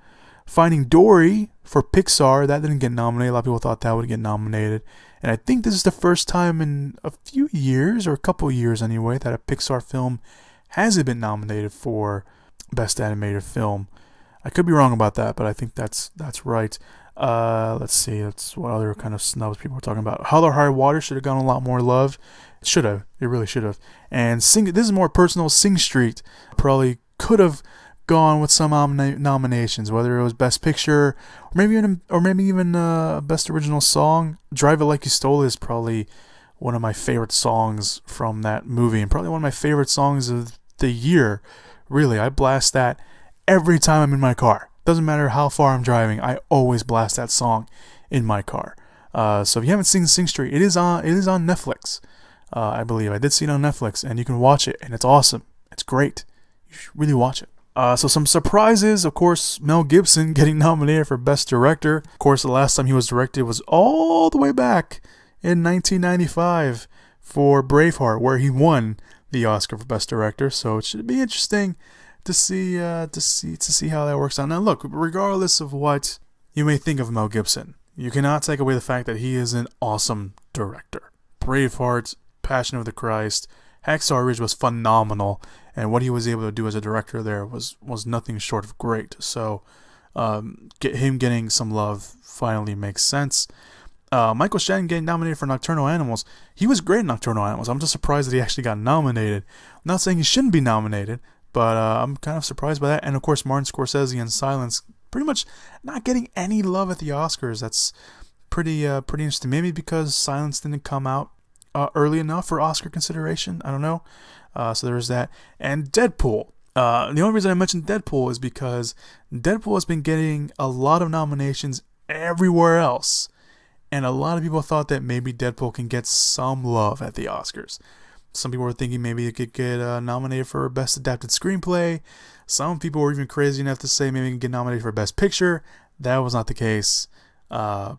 Finding Dory for Pixar, that didn't get nominated. A lot of people thought that would get nominated. And I think this is the first time in a few years, or a couple years anyway, that a Pixar film hasn't been nominated for Best Animated Film. I could be wrong about that, but I think that's right. Let's see. That's what other kind of snubs people were talking about. Hell or High Water should have gotten a lot more love. It should have. It really should have. And this is more personal. Sing Street probably could have gone with some nominations, whether it was Best Picture or maybe even Best Original Song. Drive It Like You Stole It is probably one of my favorite songs from that movie, and probably one of my favorite songs of the year. Really, I blast that every time I'm in my car. Doesn't matter how far I'm driving, I always blast that song in my car. So if you haven't seen Sing Street, it is on Netflix. I believe I did see it on Netflix, and you can watch it, and it's awesome. It's great. You should really watch it. So some surprises, of course, Mel Gibson getting nominated for Best Director. Of course, the last time he was directed was all the way back in 1995 for Braveheart, where he won the Oscar for Best Director. So it should be interesting to see how that works out. Now, look, regardless of what you may think of Mel Gibson, you cannot take away the fact that he is an awesome director. Braveheart, Passion of the Christ, Hacksaw Ridge was phenomenal, and what he was able to do as a director there was nothing short of great. So, him getting some love finally makes sense. Michael Shannon getting nominated for Nocturnal Animals. He was great in Nocturnal Animals. I'm just surprised that he actually got nominated. I'm not saying he shouldn't be nominated, but I'm kind of surprised by that. And of course, Martin Scorsese in Silence pretty much not getting any love at the Oscars. That's pretty interesting. Maybe because Silence didn't come out early enough for Oscar consideration. I don't know. So there's that. And Deadpool. The only reason I mentioned Deadpool is because Deadpool has been getting a lot of nominations everywhere else. And a lot of people thought that maybe Deadpool can get some love at the Oscars. Some people were thinking maybe it could get nominated for Best Adapted Screenplay. Some people were even crazy enough to say maybe it can get nominated for Best Picture. That was not the case. But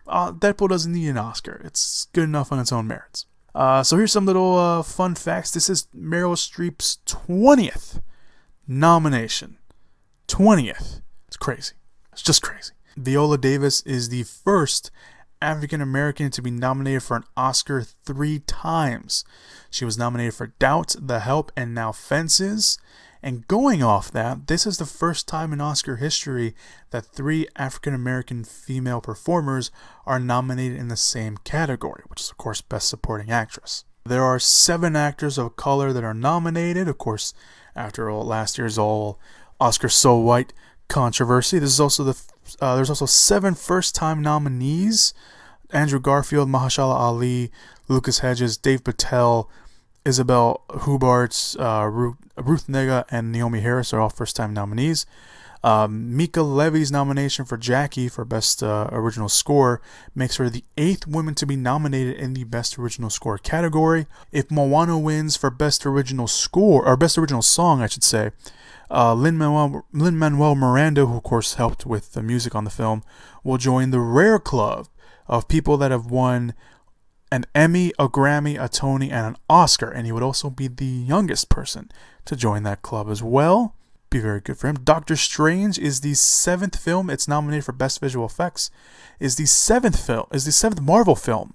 Deadpool doesn't need an Oscar. It's good enough on its own merits. So here's some little fun facts. This is Meryl Streep's 20th nomination. 20th. It's crazy. It's just crazy. Viola Davis is the first African American to be nominated for an Oscar 3 times. She was nominated for Doubt, The Help, and now Fences. And going off that, this is the first time in Oscar history that 3 African American female performers are nominated in the same category, which is of course Best Supporting Actress. There are 7 actors of color that are nominated. Of course, after all, last year's all Oscar so white controversy. There's also 7 first-time nominees: Andrew Garfield, Mahershala Ali, Lucas Hedges, Dave Patel, Isabel Hubbard, Ruth Negga, and Naomie Harris are all first-time nominees. Mika Levy's nomination for Jackie for Best Original Score makes her the 8th woman to be nominated in the Best Original Score category. If Moana wins for Best Original Score, or Best Original Song, I should say, Lin-Manuel Miranda, who of course helped with the music on the film, will join the rare club of people that have won an Emmy, a Grammy, a Tony, and an Oscar, and he would also be the youngest person to join that club as well. Be very good for him. Doctor Strange is the 7th film. It's nominated for Best Visual Effects. Is the 7th Marvel film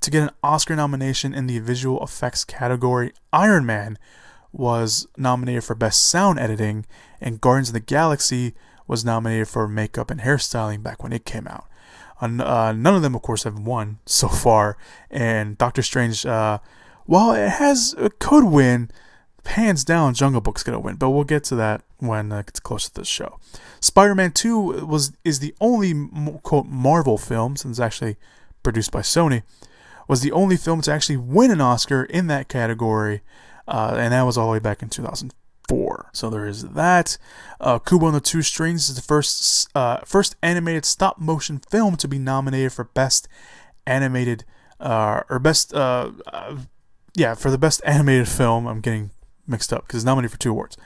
to get an Oscar nomination in the visual effects category. Iron Man was nominated for Best Sound Editing, and Guardians of the Galaxy was nominated for makeup and hairstyling back when it came out. None of them, of course, have won so far. And Doctor Strange, while it could win, hands down, Jungle Book's gonna win, but we'll get to that when it gets closer to the show. Spider-Man 2 is the only quote Marvel film, since it's actually produced by Sony, was the only film to actually win an Oscar in that category, and that was all the way back in 2004. So there is that. Kubo and the Two Strings is the first animated stop-motion film to be nominated for Best Animated for the Best Animated Film. I'm getting mixed up because it's nominated for 2 awards,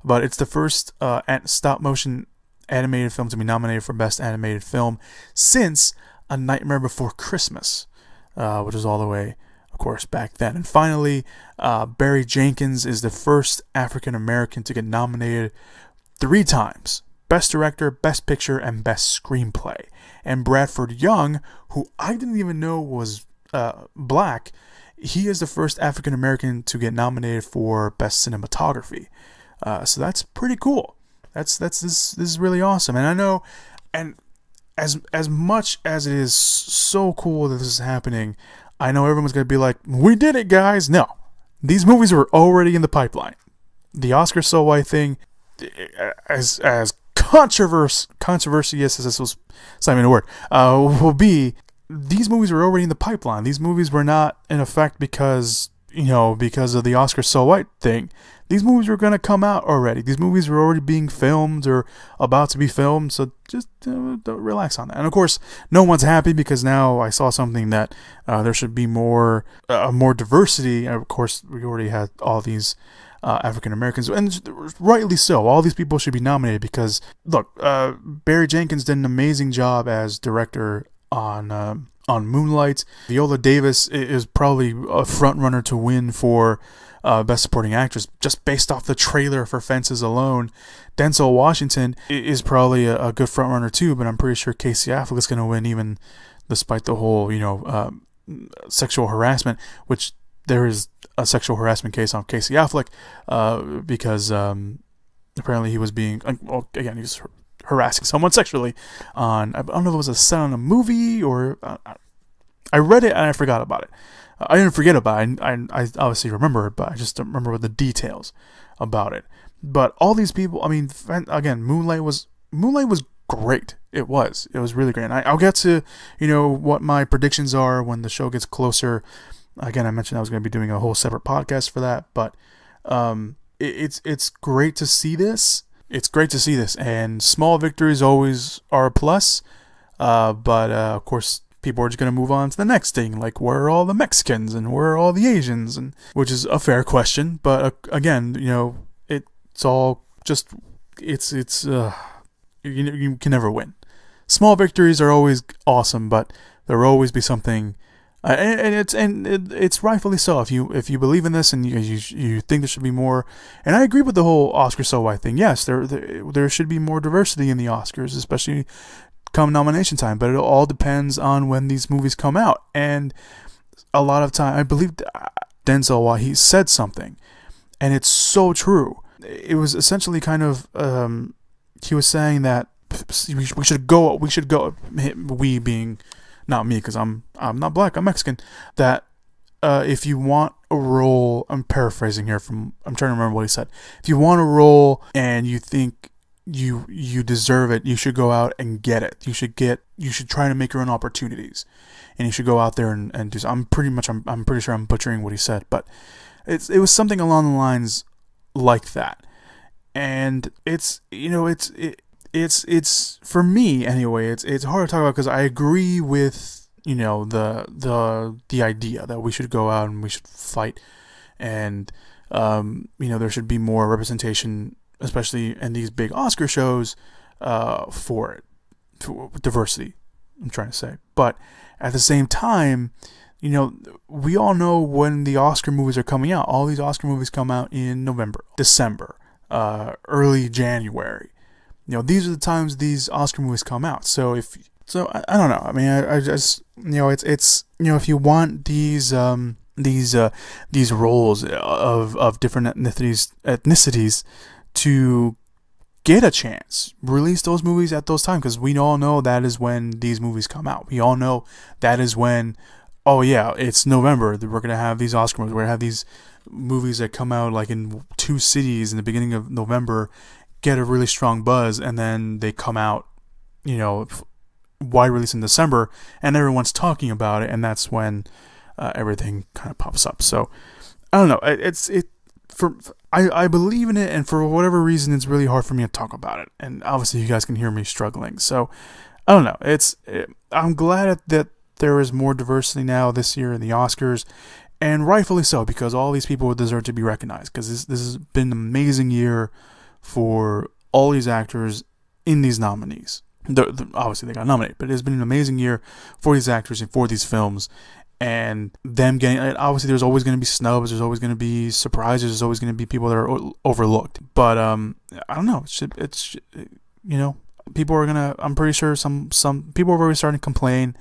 but it's the first stop-motion animated film to be nominated for Best Animated Film since A Nightmare Before Christmas, which was all the way, of course, back then. And finally, Barry Jenkins is the first African American to get nominated 3 times: Best Director, Best Picture, and Best Screenplay. And Bradford Young, who I didn't even know was black, he is the first African American to get nominated for Best Cinematography. So that's pretty cool. This is really awesome. And I know, and as much as it is so cool that this is happening, I know everyone's gonna be like, "We did it, guys!" No, these movies were already in the pipeline. The Oscar so white thing, as controversious as this was, it's not even a word, will be. These movies were already in the pipeline. These movies were not in effect because of the Oscar so white thing. These movies were going to come out already. These movies were already being filmed or about to be filmed, so just relax on that. And of course, no one's happy because now I saw something that there should be more diversity. And of course, we already had all these African Americans, and rightly so. All these people should be nominated because, look, Barry Jenkins did an amazing job as director on Moonlight. Viola Davis is probably a front runner to win for Best Supporting Actress just based off the trailer for Fences alone. Denzel Washington is probably a good front runner too, but I'm pretty sure Casey Affleck is going to win, even despite the whole sexual harassment, which there is a sexual harassment case on Casey Affleck because apparently he was he was harassing someone sexually on, I don't know if it was a set on a movie or I read it and I forgot about it. I didn't forget about it. I obviously remember it, but I just don't remember the details about it. But all these people, I mean, again, Moonlight was great. It was really great. And I'll get to what my predictions are when the show gets closer. Again, I mentioned I was going to be doing a whole separate podcast for that, but it's great to see this. It's great to see this, and small victories always are a plus. But of course, people are just gonna move on to the next thing, like where are all the Mexicans and where are all the Asians, and which is a fair question. But again, it's all just you can never win. Small victories are always awesome, but there will always be something. It's rightfully so. If you believe in this and you think there should be more, and I agree with the whole Oscar so white thing. Yes, there should be more diversity in the Oscars, especially come nomination time. But it all depends on when these movies come out. And a lot of time, I believe Denzel, while he said something, and it's so true. It was essentially kind of he was saying that we should go. We being. Not me, because I'm not black, I'm Mexican, that if you want a role, I'm paraphrasing here I'm trying to remember what he said. If you want a role and you think you deserve it. You should go out and get it. You should try to make your own opportunities, and you should go out there and do. I'm pretty sure I'm butchering what he said, but it was something along the lines like that. And it's for me anyway. It's hard to talk about because I agree with the idea that we should go out and we should fight, and there should be more representation, especially in these big Oscar shows, for it, for diversity. I'm trying to say, but at the same time, we all know when the Oscar movies are coming out. All these Oscar movies come out in November, December, early January. These are the times these Oscar movies come out. So I don't know. I mean, I just it's if you want these roles of different ethnicities to get a chance, release those movies at those times, because we all know that is when these movies come out. We all know that is when, oh yeah, it's November, we're gonna have these Oscar movies. We're gonna have these movies that come out like in 2 cities in the beginning of November, get a really strong buzz, and then they come out, wide release in December, and everyone's talking about it, and that's when everything kind of pops up. So I don't know. I believe in it, and for whatever reason, it's really hard for me to talk about it. And obviously, you guys can hear me struggling. So I don't know. I'm glad that there is more diversity now this year in the Oscars, and rightfully so, because all these people deserve to be recognized. Because this has been an amazing year for all these actors in these nominees. Obviously, they got nominated, but it's been an amazing year for these actors and for these films. And them getting, obviously, there's always going to be snubs. There's always going to be surprises. There's always going to be people that are overlooked. But I don't know. It's people are gonna. I'm pretty sure some people are already starting to complain.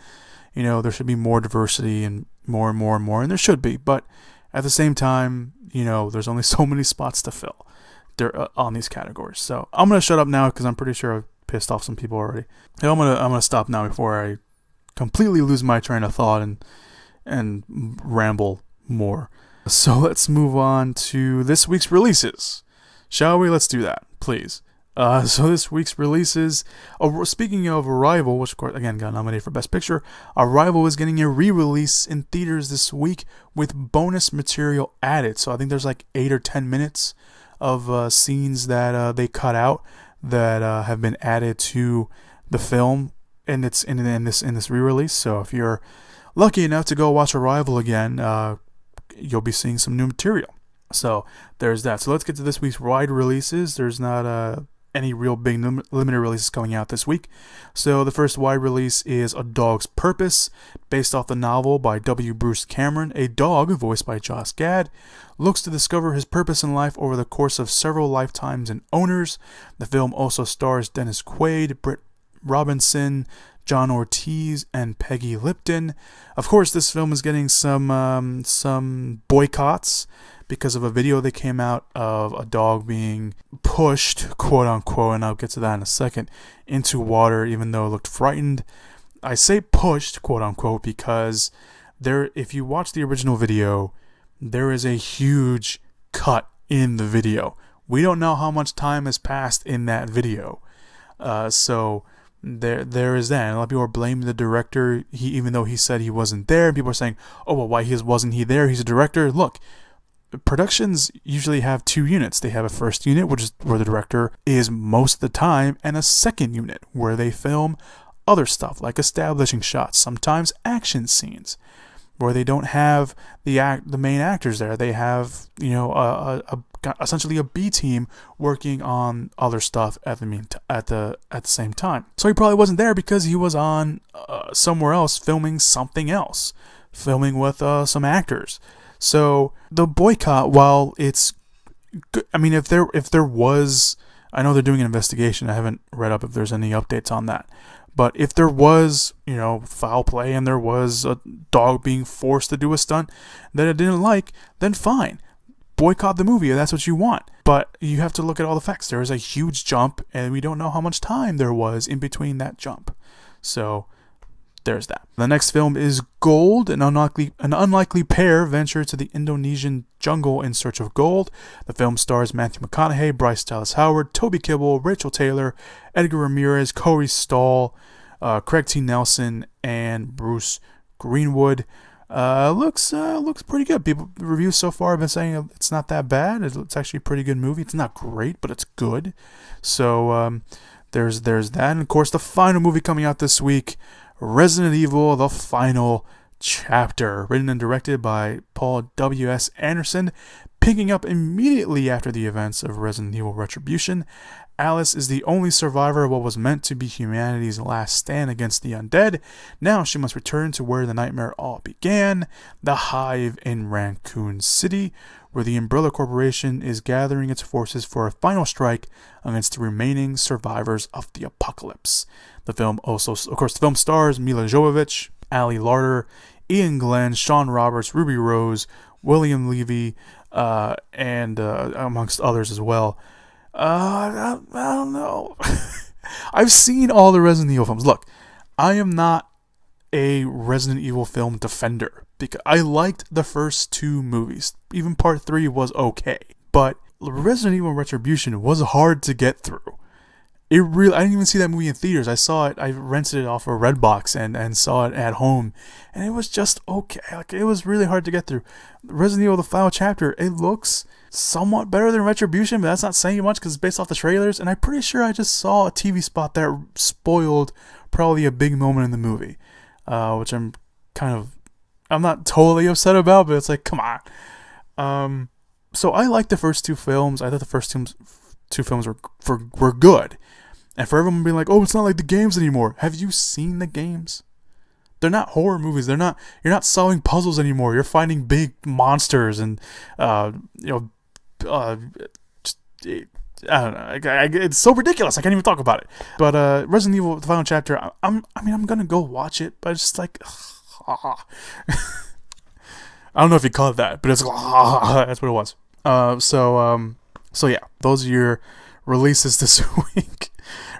There should be more diversity and more, and there should be. But at the same time, there's only so many spots to fill on these categories. So I'm gonna shut up now because I'm pretty sure I've pissed off some people already. I'm gonna stop now before I completely lose my train of thought and ramble more. So let's move on to this week's releases, shall we? Let's do that, please. So this week's releases, speaking of Arrival, which of course again got nominated for Best Picture, Arrival is getting a re-release in theaters this week with bonus material added. So I think there's like 8 or 10 minutes of scenes that they cut out that have been added to the film, and it's in this re-release. So if you're lucky enough to go watch Arrival again, you'll be seeing some new material. So there's that. So let's get to this week's wide releases. There's not any real big limited releases coming out this week. So the first wide release is A Dog's Purpose, based off the novel by W. Bruce Cameron. A dog, voiced by Josh Gad, looks to discover his purpose in life over the course of several lifetimes and owners. The film also stars Dennis Quaid, Britt Robinson, John Ortiz, and Peggy Lipton. Of course, this film is getting some boycotts because of a video that came out of a dog being pushed, quote unquote, and I'll get to that in a second, into water even though it looked frightened. I say pushed, quote unquote, because if you watch the original video, there is a huge cut in the video. We don't know how much time has passed in that video. So there is that. And a lot of people are blaming the director, even though he said he wasn't there. People are saying, oh, well, why wasn't he there? He's a director. Look, productions usually have 2 units. They have a first unit, which is where the director is most of the time, and a second unit where they film other stuff like establishing shots, sometimes action scenes, where they don't have the main actors there. They have essentially a B team working on other stuff at the same time. So he probably wasn't there because he was on somewhere else filming something else, filming with some actors. So the boycott, while it's good, I mean, if there was, I know they're doing an investigation. I haven't read up if there's any updates on that. But if there was, foul play and there was a dog being forced to do a stunt that it didn't like, then fine. Boycott the movie if that's what you want. But you have to look at all the facts. There is a huge jump, and we don't know how much time there was in between that jump. So there's that. The next film is Gold. An unlikely pair venture to the Indonesian jungle in search of gold. The film stars Matthew McConaughey, Bryce Dallas Howard, Toby Kebbell, Rachel Taylor, Edgar Ramirez, Corey Stoll, Craig T. Nelson, and Bruce Greenwood. Looks pretty good. The reviews so far have been saying it's not that bad. It's actually a pretty good movie. It's not great, but it's good. So there's that. And of course, the final movie coming out this week, Resident Evil: The Final Chapter, written and directed by Paul W.S. Anderson. Picking up immediately after the events of Resident Evil Retribution, Alice is the only survivor of what was meant to be humanity's last stand against the undead. Now she must return to where the nightmare all began, the Hive in Raccoon City, where the Umbrella Corporation is gathering its forces for a final strike against the remaining survivors of the apocalypse. The film the film stars Mila Jovovich, Ali Larter, Ian Glenn, Sean Roberts, Ruby Rose, William Levy, and amongst others as well. I don't know. I've seen all the Resident Evil films. Look, I am not a Resident Evil film defender because I liked the first two movies. Even part 3 was okay, but Resident Evil Retribution was hard to get through. I didn't even see that movie in theaters. I rented it off of Redbox and saw it at home, and it was just okay. Like, it was really hard to get through. Resident Evil: The Final Chapter, it looks somewhat better than Retribution, but that's not saying much because it's based off the trailers, and I'm pretty sure I just saw a TV spot that spoiled probably a big moment in the movie, which I'm not totally upset about, but it's like, come on. So I liked the first two films. I thought the first two films were good. And for everyone being like, oh, it's not like the games anymore. Have you seen the games? They're not horror movies. You're not solving puzzles anymore. You're finding big monsters and, I don't know. It's so ridiculous. I can't even talk about it. But Resident Evil: The Final Chapter, I'm gonna go watch it, but it's just like, I don't know if you call it that, but it's that's what it was. So yeah, those are your releases this week.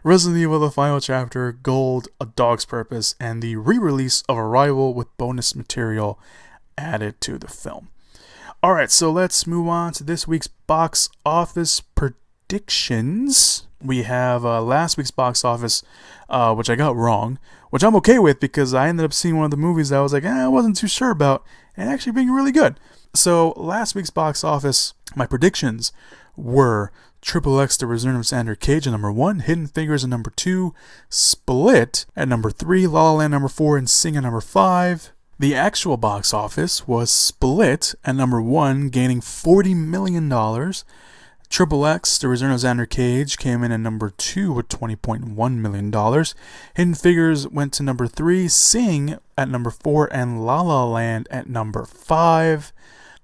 Resident Evil: The Final Chapter, Gold, A Dog's Purpose, and the re-release of Arrival with bonus material added to the film. Alright, so let's move on to this week's box office predictions. We have last week's box office, which I got wrong, which I'm okay with because I ended up seeing one of the movies that I was like, I wasn't too sure about, and actually being really good. So last week's box office, my predictions were Triple X: The Return of Xander Cage at number 1, Hidden Figures at number 2, Split at number 3, La La Land number 4, and Sing at number 5. The actual box office was Split at number 1, gaining $40 million. Triple X: The Return of Xander Cage came in at number 2 with $20.1 million. Hidden Figures went to number 3, Sing at number 4, and La La Land at number 5.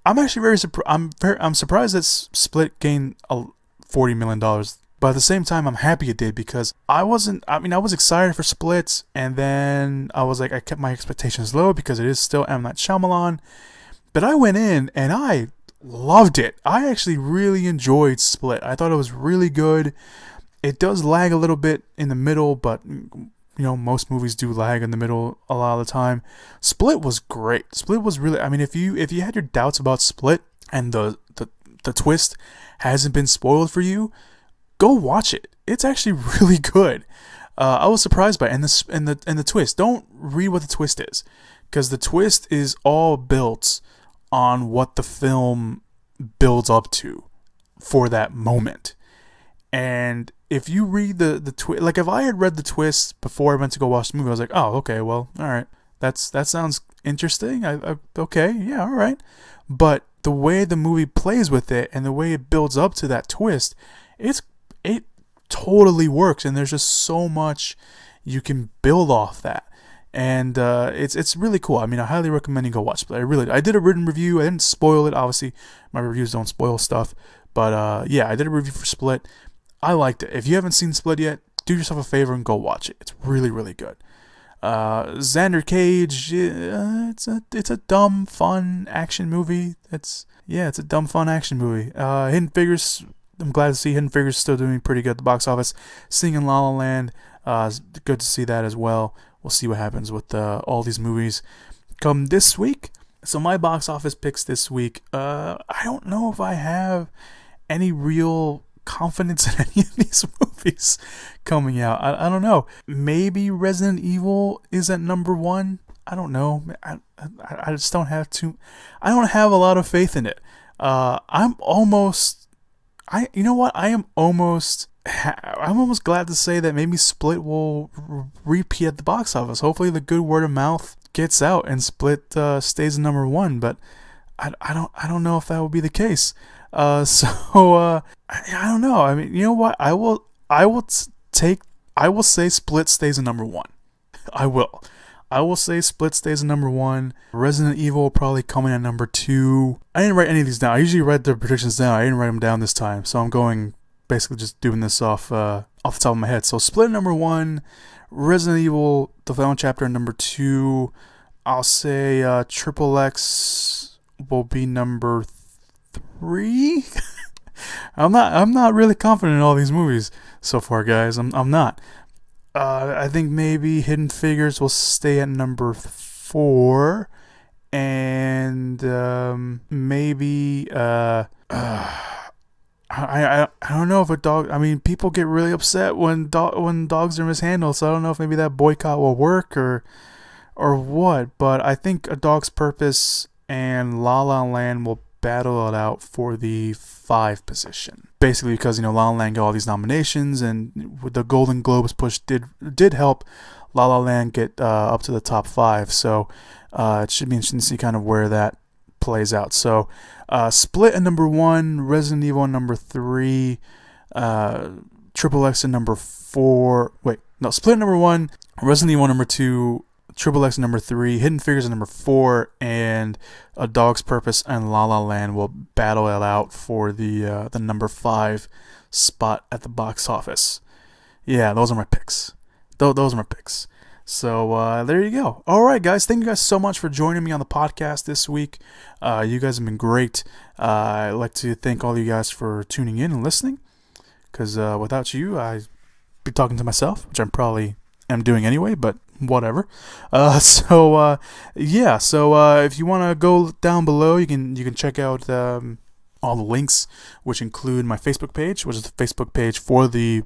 I'm actually very surprised. I'm surprised that Split gained $40 million, but at the same time, I'm happy it did because I was excited for Split, and then I kept my expectations low because it is still M. Night Shyamalan, but I went in and I loved it. I actually really enjoyed Split. I thought it was really good. It does lag a little bit in the middle, but most movies do lag in the middle a lot of the time. Split was great. Split was really, if you had your doubts about Split and the twist hasn't been spoiled for you, go watch it. It's actually really good. I was surprised by it. And the twist. Don't read what the twist is, because the twist is all built on what the film builds up to for that moment. And if you read the twist, like if I had read the twist before I went to go watch the movie, I was like, oh, okay, well, all right, that sounds interesting. Okay, yeah, all right. But the way the movie plays with it and the way it builds up to that twist, it totally works. And there's just so much you can build off that. And it's really cool. I highly recommend you go watch it. I did a written review. I didn't spoil it. Obviously, my reviews don't spoil stuff. But yeah, I did a review for Split. I liked it. If you haven't seen Split yet, do yourself a favor and go watch it. It's really, really good. Xander Cage, it's a dumb, fun action movie. It's a dumb, fun action movie. Hidden Figures, I'm glad to see Hidden Figures still doing pretty good at the box office. Sing in La La Land, good to see that as well. we'll see what happens with all these movies come this week. So my box office picks this week, I don't know if I have any real confidence in any of these movies coming out. I don't know. Maybe Resident Evil is at number 1. I don't know. I just don't have I don't have a lot of faith in it. I'm almost glad to say that maybe Split will repeat at the box office. Hopefully the good word of mouth gets out and Split stays at number 1, but I don't know if that will be the case. I don't know. I mean, you know what? I will say Split stays at number 1. I will say Split stays at number 1. Resident Evil will probably come in at number 2. I didn't write any of these down. I usually write the predictions down. I didn't write them down this time, so I'm going basically just doing this off the top of my head. So Split at number 1, Resident Evil: The Final Chapter at number 2. I'll say XXX will be number 3. I'm not really confident in all these movies so far, guys. I'm not. I think maybe Hidden Figures will stay at number 4, and maybe I don't know if a dog. I mean, people get really upset when dogs are mishandled, so I don't know if maybe that boycott will work or what. But I think A Dog's Purpose and La La Land will battle it out for the 5 position. Basically, because La La Land got all these nominations, and with the Golden Globes push did help La La Land get up to the top 5. So it should be interesting to see kind of where that plays out. So Split at number 1, Resident Evil at number 3, XXX at number 4. Wait, no, Split at number 1, Resident Evil number 2, XXX number 3, Hidden Figures at number 4, and A Dog's Purpose and La La Land will battle it out for the number 5 spot at the box office. Yeah, those are my picks. Those are my picks. So there you go. All right, guys. Thank you guys so much for joining me on the podcast this week. You guys have been great. I'd like to thank all of you guys for tuning in and listening, because without you, I'd be talking to myself, which I'm probably am doing anyway, but whatever. So if you want to go down below, you can check out all the links, which include my Facebook page, which is the Facebook page for the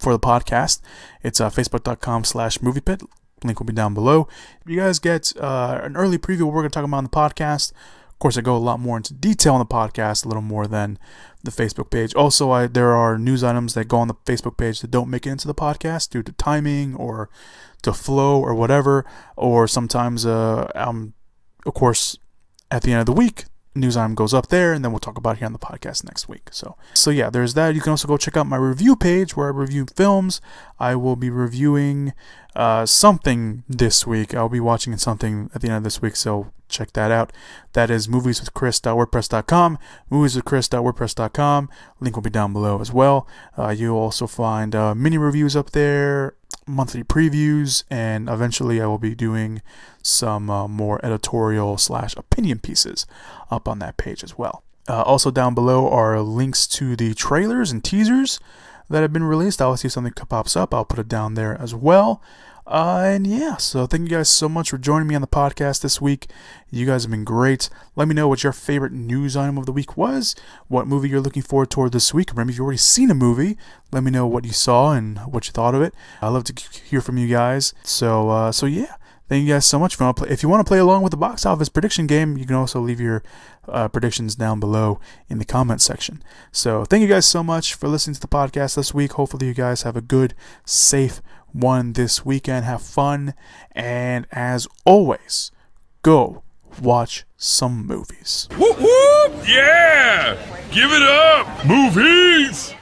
podcast. It's facebook.com/moviepit. Link will be down below. If you guys get an early preview of what we're going to talk about on the podcast. Of course, I go a lot more into detail on the podcast, a little more than the Facebook page. Also, there are news items that go on the Facebook page that don't make it into the podcast due to timing or to flow or whatever. Or sometimes, of course, at the end of the week, news item goes up there, and then we'll talk about it here on the podcast next week. So yeah, there's that. You can also go check out my review page where I review films. I will be reviewing something this week. I'll be watching something at the end of this week, so check that out. That is movieswithchris.wordpress.com, movieswithchris.wordpress.com. Link will be down below as well. You'll also find mini reviews up there, monthly previews, and eventually I will be doing some more editorial / opinion pieces up on that page as well. Also down below are links to the trailers and teasers that have been released. I'll see if something pops up. I'll put it down there as well. And yeah, so thank you guys so much for joining me on the podcast this week. You guys have been great. Let me know what your favorite news item of the week was, what movie you're looking forward toward this week. Remember, if you've already seen a movie, let me know what you saw and what you thought of it. I love to hear from you guys. So yeah. Thank you guys so much. If you want to play along with the box office prediction game, you can also leave your predictions down below in the comment section. So thank you guys so much for listening to the podcast this week. Hopefully you guys have a good, safe one this weekend. Have fun. And as always, go watch some movies. Whoop whoop! Yeah! Give it up! Movies!